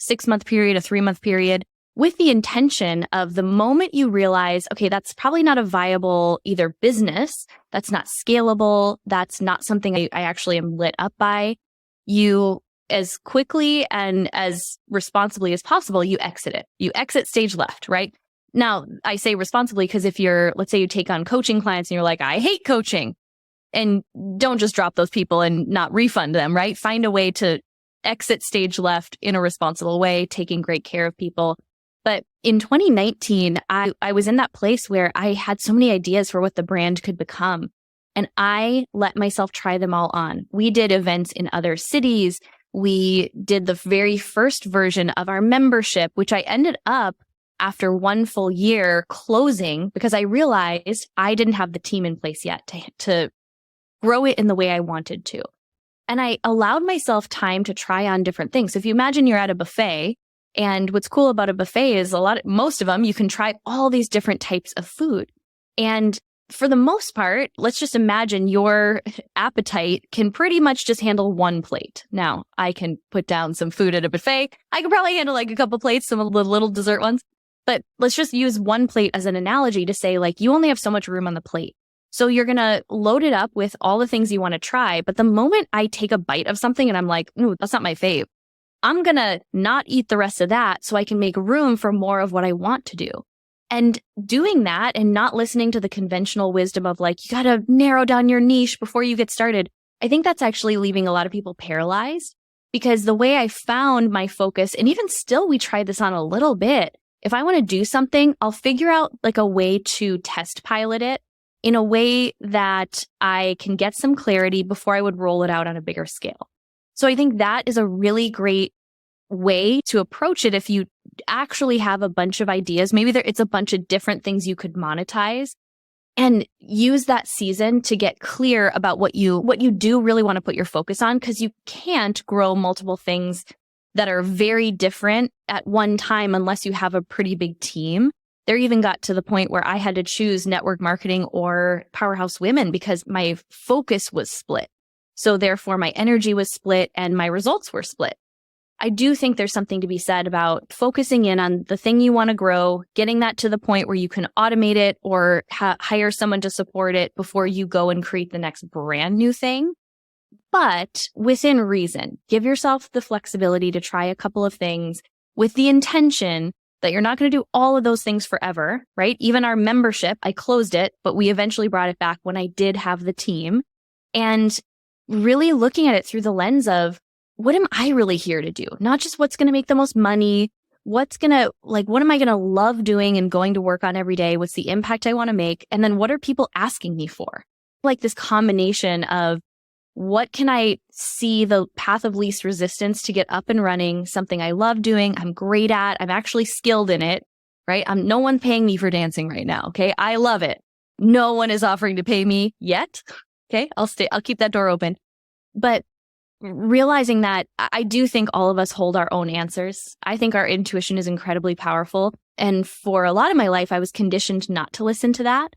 6-month period, a 3-month period, with the intention of the moment you realize, okay, that's probably not a viable either business, that's not scalable, that's not something I actually am lit up by, you as quickly and as responsibly as possible, you exit it. You exit stage left, right? Now, I say responsibly because if let's say you take on coaching clients and you're like, I hate coaching, and don't just drop those people and not refund them, right? Find a way to exit stage left in a responsible way, taking great care of people. But in 2019, I was in that place where I had so many ideas for what the brand could become. And I let myself try them all on. We did events in other cities. We did the very first version of our membership, which I ended up after 1 full year closing because I realized I didn't have the team in place yet to grow it in the way I wanted to. And I allowed myself time to try on different things. So if you imagine you're at a buffet, and what's cool about a buffet is most of them, you can try all these different types of food. And for the most part, let's just imagine your appetite can pretty much just handle one plate. Now, I can put down some food at a buffet. I could probably handle like a couple plates, some of the little dessert ones. But let's just use one plate as an analogy to say like you only have so much room on the plate. So you're going to load it up with all the things you want to try. But the moment I take a bite of something and I'm like, ooh, that's not my fave, I'm going to not eat the rest of that so I can make room for more of what I want to do. And doing that and not listening to the conventional wisdom of like, you got to narrow down your niche before you get started. I think that's actually leaving a lot of people paralyzed because the way I found my focus, and even still, we tried this on a little bit. If I want to do something, I'll figure out like a way to test pilot it in a way that I can get some clarity before I would roll it out on a bigger scale. So I think that is a really great way to approach it if you actually have a bunch of ideas. Maybe it's a bunch of different things you could monetize and use that season to get clear about what you do really want to put your focus on, because you can't grow multiple things that are very different at one time unless you have a pretty big team. There even got to the point where I had to choose network marketing or Powerhouse Women because my focus was split. So therefore my energy was split and my results were split. I do think there's something to be said about focusing in on the thing you want to grow, getting that to the point where you can automate it or hire someone to support it before you go and create the next brand new thing. But within reason, give yourself the flexibility to try a couple of things with the intention that you're not going to do all of those things forever, right? Even our membership, I closed it, but we eventually brought it back when I did have the team. And really looking at it through the lens of, what am I really here to do? Not just what's going to make the most money, what am I going to love doing and going to work on every day? What's the impact I want to make? And then what are people asking me for? Like this combination of what can I see the path of least resistance to get up and running, something I love doing, I'm great at, I'm actually skilled in it, right? No one paying me for dancing right now, okay? I love it. No one is offering to pay me yet, okay? I'll keep that door open. But realizing that I do think all of us hold our own answers. I think our intuition is incredibly powerful. And for a lot of my life, I was conditioned not to listen to that.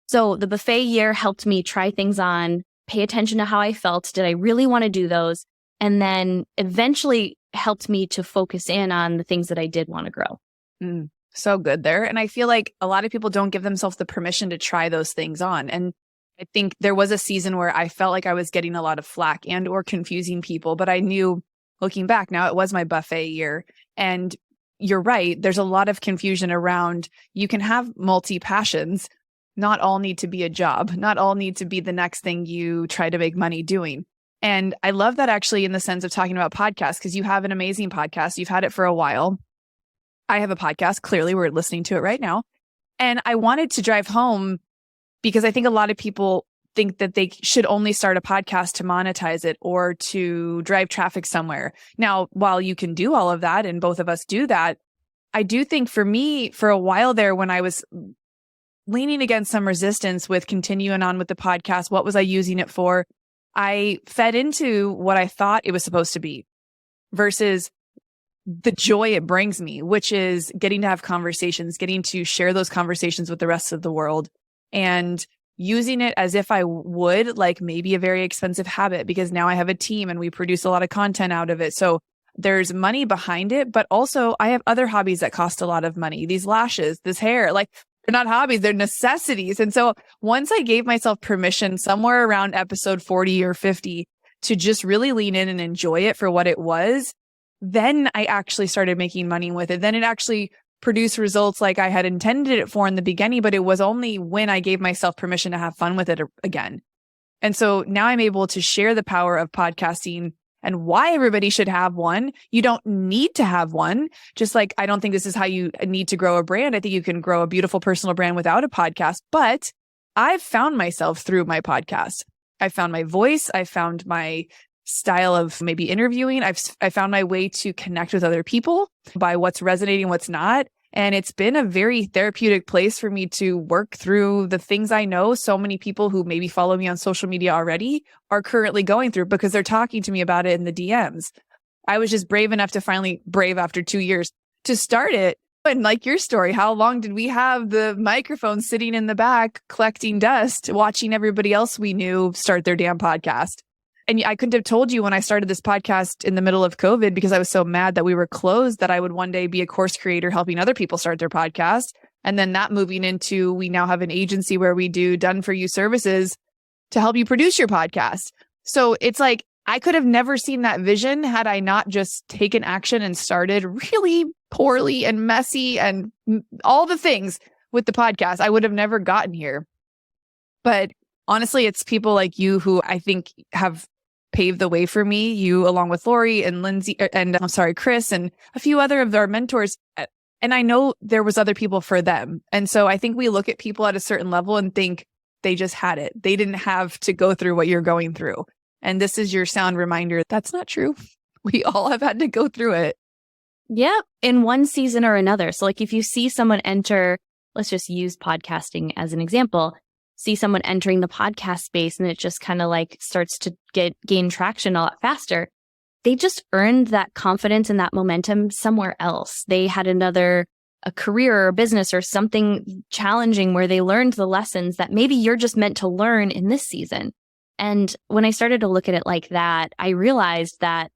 So the buffet year helped me try things on, pay attention to how I felt. Did I really want to do those? And then eventually helped me to focus in on the things that I did want to grow. So good there. And I feel like a lot of people don't give themselves the permission to try those things on. And I think there was a season where I felt like I was getting a lot of flack and or confusing people, but I knew looking back now, it was my buffet year. And you're right. There's a lot of confusion around, you can have multi-passions. Not all need to be a job. Not all need to be the next thing you try to make money doing. And I love that actually in the sense of talking about podcasts, because you have an amazing podcast. You've had it for a while. I have a podcast. Clearly, we're listening to it right now. And I wanted to drive home because I think a lot of people think that they should only start a podcast to monetize it or to drive traffic somewhere. Now, while you can do all of that, and both of us do that, I do think for me, for a while there, when I was leaning against some resistance with continuing on with the podcast, what was I using it for? I fed into what I thought it was supposed to be versus the joy it brings me, which is getting to have conversations, getting to share those conversations with the rest of the world, and using it as if I would like maybe a very expensive habit, because now I have a team and we produce a lot of content out of it. So there's money behind it, but also I have other hobbies that cost a lot of money. These lashes, this hair, like they're not hobbies, they're necessities. And so once I gave myself permission somewhere around episode 40 or 50 to just really lean in and enjoy it for what it was, then I actually started making money with it. Then it actually produced results like I had intended it for in the beginning, but it was only when I gave myself permission to have fun with it again. And so now I'm able to share the power of podcasting and why everybody should have one. You don't need to have one. Just like I don't think this is how you need to grow a brand. I think you can grow a beautiful personal brand without a podcast, but I've found myself through my podcast. I found my voice. I found my style of maybe interviewing. I found my way to connect with other people by what's resonating, what's not. And it's been a very therapeutic place for me to work through the things I know so many people who maybe follow me on social media already are currently going through because they're talking to me about it in the DMs. I was just brave enough to finally after 2 years to start it. And like your story, how long did we have the microphone sitting in the back collecting dust, watching everybody else we knew start their damn podcast? And I couldn't have told you when I started this podcast in the middle of COVID, because I was so mad that we were closed, that I would one day be a course creator helping other people start their podcast. And then that moving into, we now have an agency where we do done for you services to help you produce your podcast. So it's like, I could have never seen that vision had I not just taken action and started really poorly and messy and all the things with the podcast. I would have never gotten here. But honestly, it's people like you who I think have paved the way for me, you along with Lori and Lindsay and Chris and a few other of our mentors. And I know there was other people for them. And so I think we look at people at a certain level and think they just had it. They didn't have to go through what you're going through. And this is your sound reminder. That's not true. We all have had to go through it. Yeah, in one season or another. So like if you see someone enter, let's just use podcasting as an example, see someone entering the podcast space and it just kind of like starts to gain traction a lot faster. They just earned that confidence and that momentum somewhere else. They had a career or a business or something challenging where they learned the lessons that maybe you're just meant to learn in this season. And when I started to look at it like that, I realized that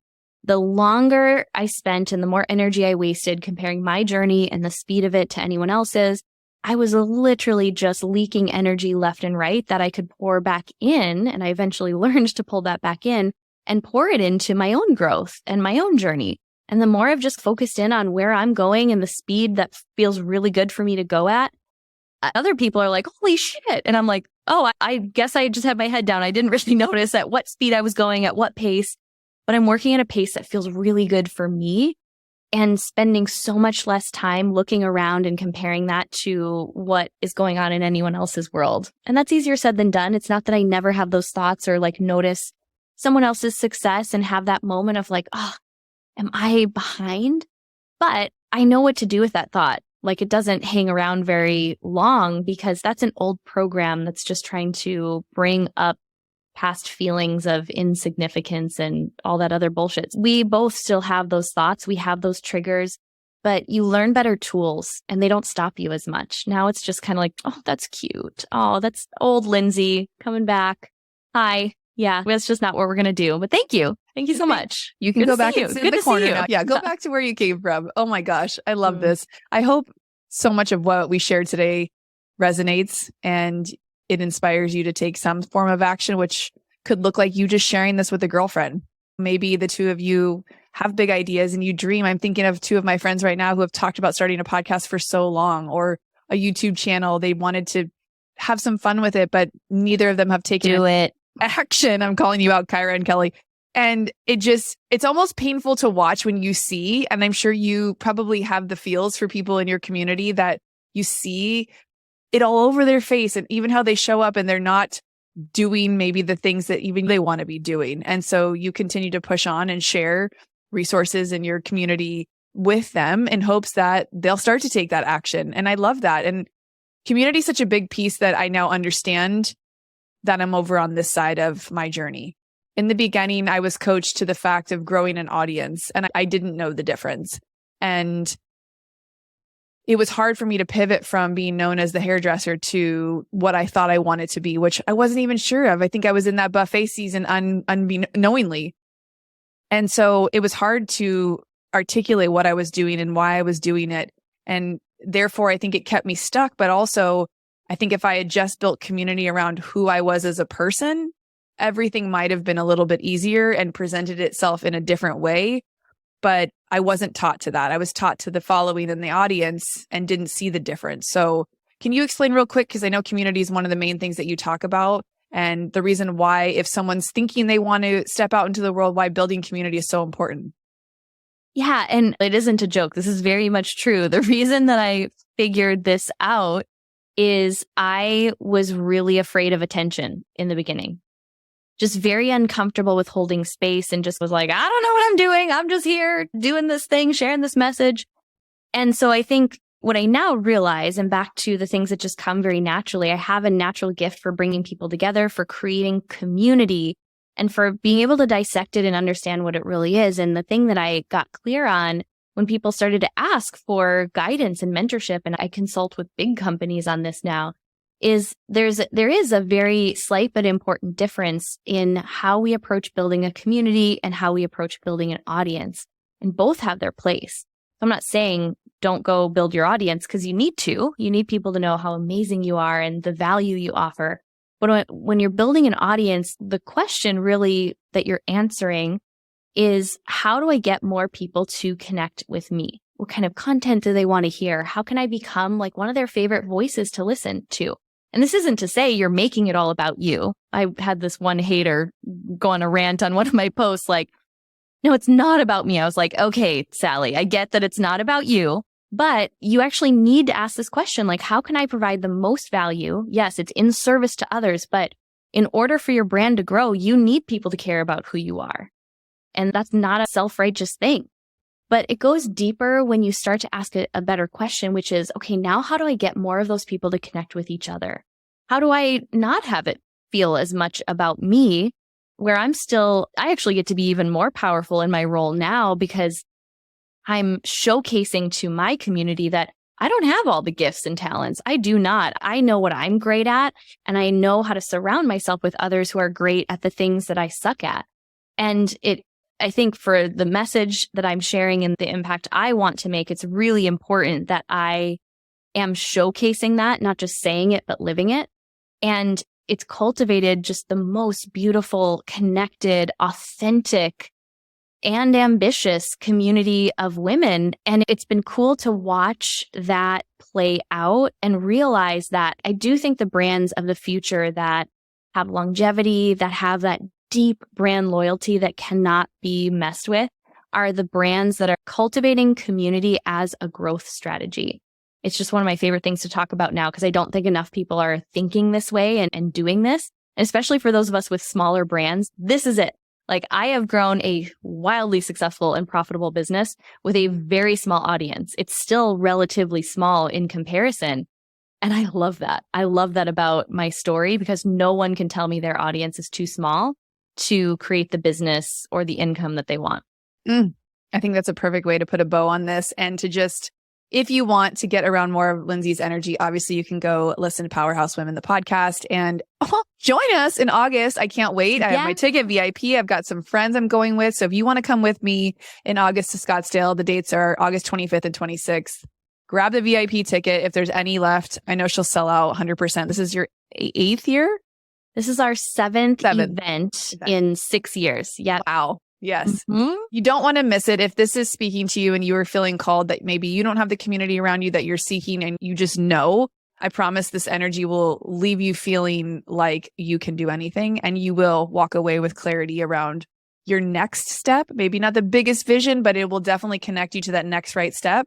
the longer I spent and the more energy I wasted comparing my journey and the speed of it to anyone else's, I was literally just leaking energy left and right that I could pour back in. And I eventually learned to pull that back in and pour it into my own growth and my own journey. And the more I've just focused in on where I'm going and the speed that feels really good for me to go at, other people are like, holy shit. And I'm like, oh, I guess I just had my head down. I didn't really notice at what speed I was going, at what pace. But I'm working at a pace that feels really good for me and spending so much less time looking around and comparing that to what is going on in anyone else's world. And that's easier said than done. It's not that I never have those thoughts or like notice someone else's success and have that moment of like, oh, am I behind? But I know what to do with that thought. Like it doesn't hang around very long because that's an old program that's just trying to bring up past feelings of insignificance and all that other bullshit. We both still have those thoughts. We have those triggers, but you learn better tools and they don't stop you as much. Now it's just kind of like, oh, that's cute. Oh, that's old Lindsay coming back. Hi. Yeah, that's just not what we're going to do. But thank you. Thank you so much. You can go back and sit in the corner now. Yeah, go back to where you came from. Oh my gosh. I love this. I hope so much of what we shared today resonates and it inspires you to take some form of action, which could look like you just sharing this with a girlfriend. Maybe the two of you have big ideas and you dream. I'm thinking of two of my friends right now who have talked about starting a podcast for so long or a YouTube channel. They wanted to have some fun with it, but neither of them have taken action. I'm calling you out, Kyra and Kelly. And it's almost painful to watch when you see, and I'm sure you probably have the feels for people in your community that you see it all over their face and even how they show up and they're not doing maybe the things that even they want to be doing. And so you continue to push on and share resources in your community with them in hopes that they'll start to take that action. And I love that. And community is such a big piece that I now understand that I'm over on this side of my journey. In the beginning, I was coached to the fact of growing an audience, and I didn't know the difference. And it was hard for me to pivot from being known as the hairdresser to what I thought I wanted to be, which I wasn't even sure of. I think I was in that buffet season unknowingly. And so it was hard to articulate what I was doing and why I was doing it. And therefore, I think it kept me stuck. But also, I think if I had just built community around who I was as a person, everything might have been a little bit easier and presented itself in a different way. But I wasn't taught to that. I was taught to the following and the audience and didn't see the difference. So can you explain real quick? Because I know community is one of the main things that you talk about. And the reason why, if someone's thinking they want to step out into the world, why building community is so important. Yeah. And it isn't a joke. This is very much true. The reason that I figured this out is I was really afraid of attention in the beginning. Just very uncomfortable with holding space and just was like, I don't know what I'm doing. I'm just here doing this thing, sharing this message. And so I think what I now realize, and back to the things that just come very naturally, I have a natural gift for bringing people together, for creating community, and for being able to dissect it and understand what it really is. And the thing that I got clear on when people started to ask for guidance and mentorship, and I consult with big companies on this now, is there is a very slight but important difference in how we approach building a community and how we approach building an audience. And both have their place. I'm not saying don't go build your audience because you need to. You need people to know how amazing you are and the value you offer. But when you're building an audience, the question really that you're answering is, how do I get more people to connect with me? What kind of content do they want to hear? How can I become like one of their favorite voices to listen to? And this isn't to say you're making it all about you. I had this one hater go on a rant on one of my posts like, no, it's not about me. I was like, okay, Sally, I get that it's not about you, but you actually need to ask this question, like, how can I provide the most value? Yes, it's in service to others, but in order for your brand to grow, you need people to care about who you are. And that's not a self-righteous thing. But it goes deeper when you start to ask a better question, which is, okay, now how do I get more of those people to connect with each other? How do I not have it feel as much about me, where I actually get to be even more powerful in my role now because I'm showcasing to my community that I don't have all the gifts and talents. I do not. I know what I'm great at, and I know how to surround myself with others who are great at the things that I suck at. And it I think for the message that I'm sharing and the impact I want to make, it's really important that I am showcasing that, not just saying it, but living it. And it's cultivated just the most beautiful, connected, authentic, and ambitious community of women. And it's been cool to watch that play out and realize that I do think the brands of the future that have longevity, that have that deep brand loyalty that cannot be messed with, are the brands that are cultivating community as a growth strategy. It's just one of my favorite things to talk about now because I don't think enough people are thinking this way and doing this. And especially for those of us with smaller brands, this is it. Like, I have grown a wildly successful and profitable business with a very small audience. It's still relatively small in comparison. And I love that. I love that about my story because no one can tell me their audience is too small to create the business or the income that they want. I think that's a perfect way to put a bow on this. And to just, if you want to get around more of Lindsay's energy, obviously you can go listen to Powerhouse Women, the podcast, and join us in August. I can't wait. I have my ticket, VIP. I've got some friends I'm going with. So if you want to come with me in August to Scottsdale, the dates are August 25th and 26th. Grab the VIP ticket if there's any left. I know she'll sell out 100%. This is your 8th year? This is our seventh event in 6 years. Yeah. Wow. Yes. Mm-hmm. You don't want to miss it. If this is speaking to you and you are feeling called that maybe you don't have the community around you that you're seeking and you just know, I promise this energy will leave you feeling like you can do anything and you will walk away with clarity around your next step. Maybe not the biggest vision, but it will definitely connect you to that next right step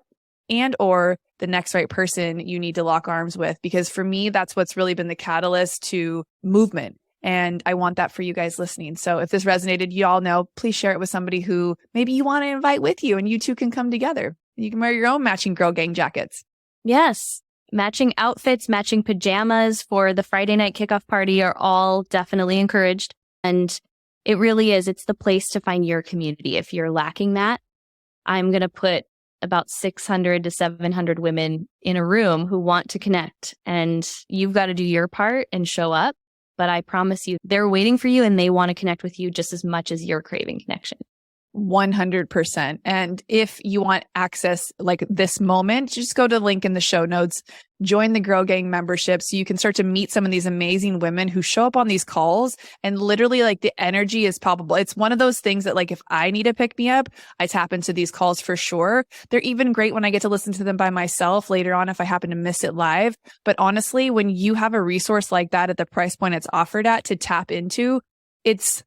and or the next right person you need to lock arms with. Because for me, that's what's really been the catalyst to movement. And I want that for you guys listening. So if this resonated, you all know, please share it with somebody who maybe you want to invite with you and you two can come together. You can wear your own matching Girl Gang jackets. Yes. Matching outfits, matching pajamas for the Friday night kickoff party are all definitely encouraged. And it really is. It's the place to find your community. If you're lacking that, I'm going to put about 600 to 700 women in a room who want to connect. And you've got to do your part and show up. But I promise you, they're waiting for you and they want to connect with you just as much as you're craving connection. 100%. And if you want access like this moment, just go to the link in the show notes, join the Girl Gang membership so you can start to meet some of these amazing women who show up on these calls and literally like the energy is palpable. It's one of those things that like if I need to pick me up, I tap into these calls for sure. They're even great when I get to listen to them by myself later on if I happen to miss it live. But honestly, when you have a resource like that at the price point it's offered at to tap into, it's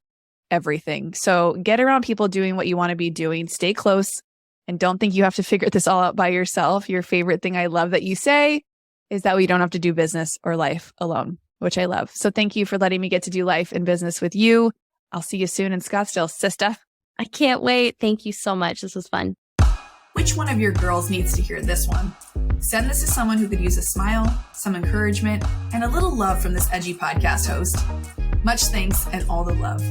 everything. So get around people doing what you want to be doing. Stay close and don't think you have to figure this all out by yourself. Your favorite thing I love that you say is that we don't have to do business or life alone, which I love. So thank you for letting me get to do life and business with you. I'll see you soon in Scottsdale, sister. I can't wait. Thank you so much. This was fun. Which one of your girls needs to hear this one? Send this to someone who could use a smile, some encouragement, and a little love from this edgy podcast host. Much thanks and all the love.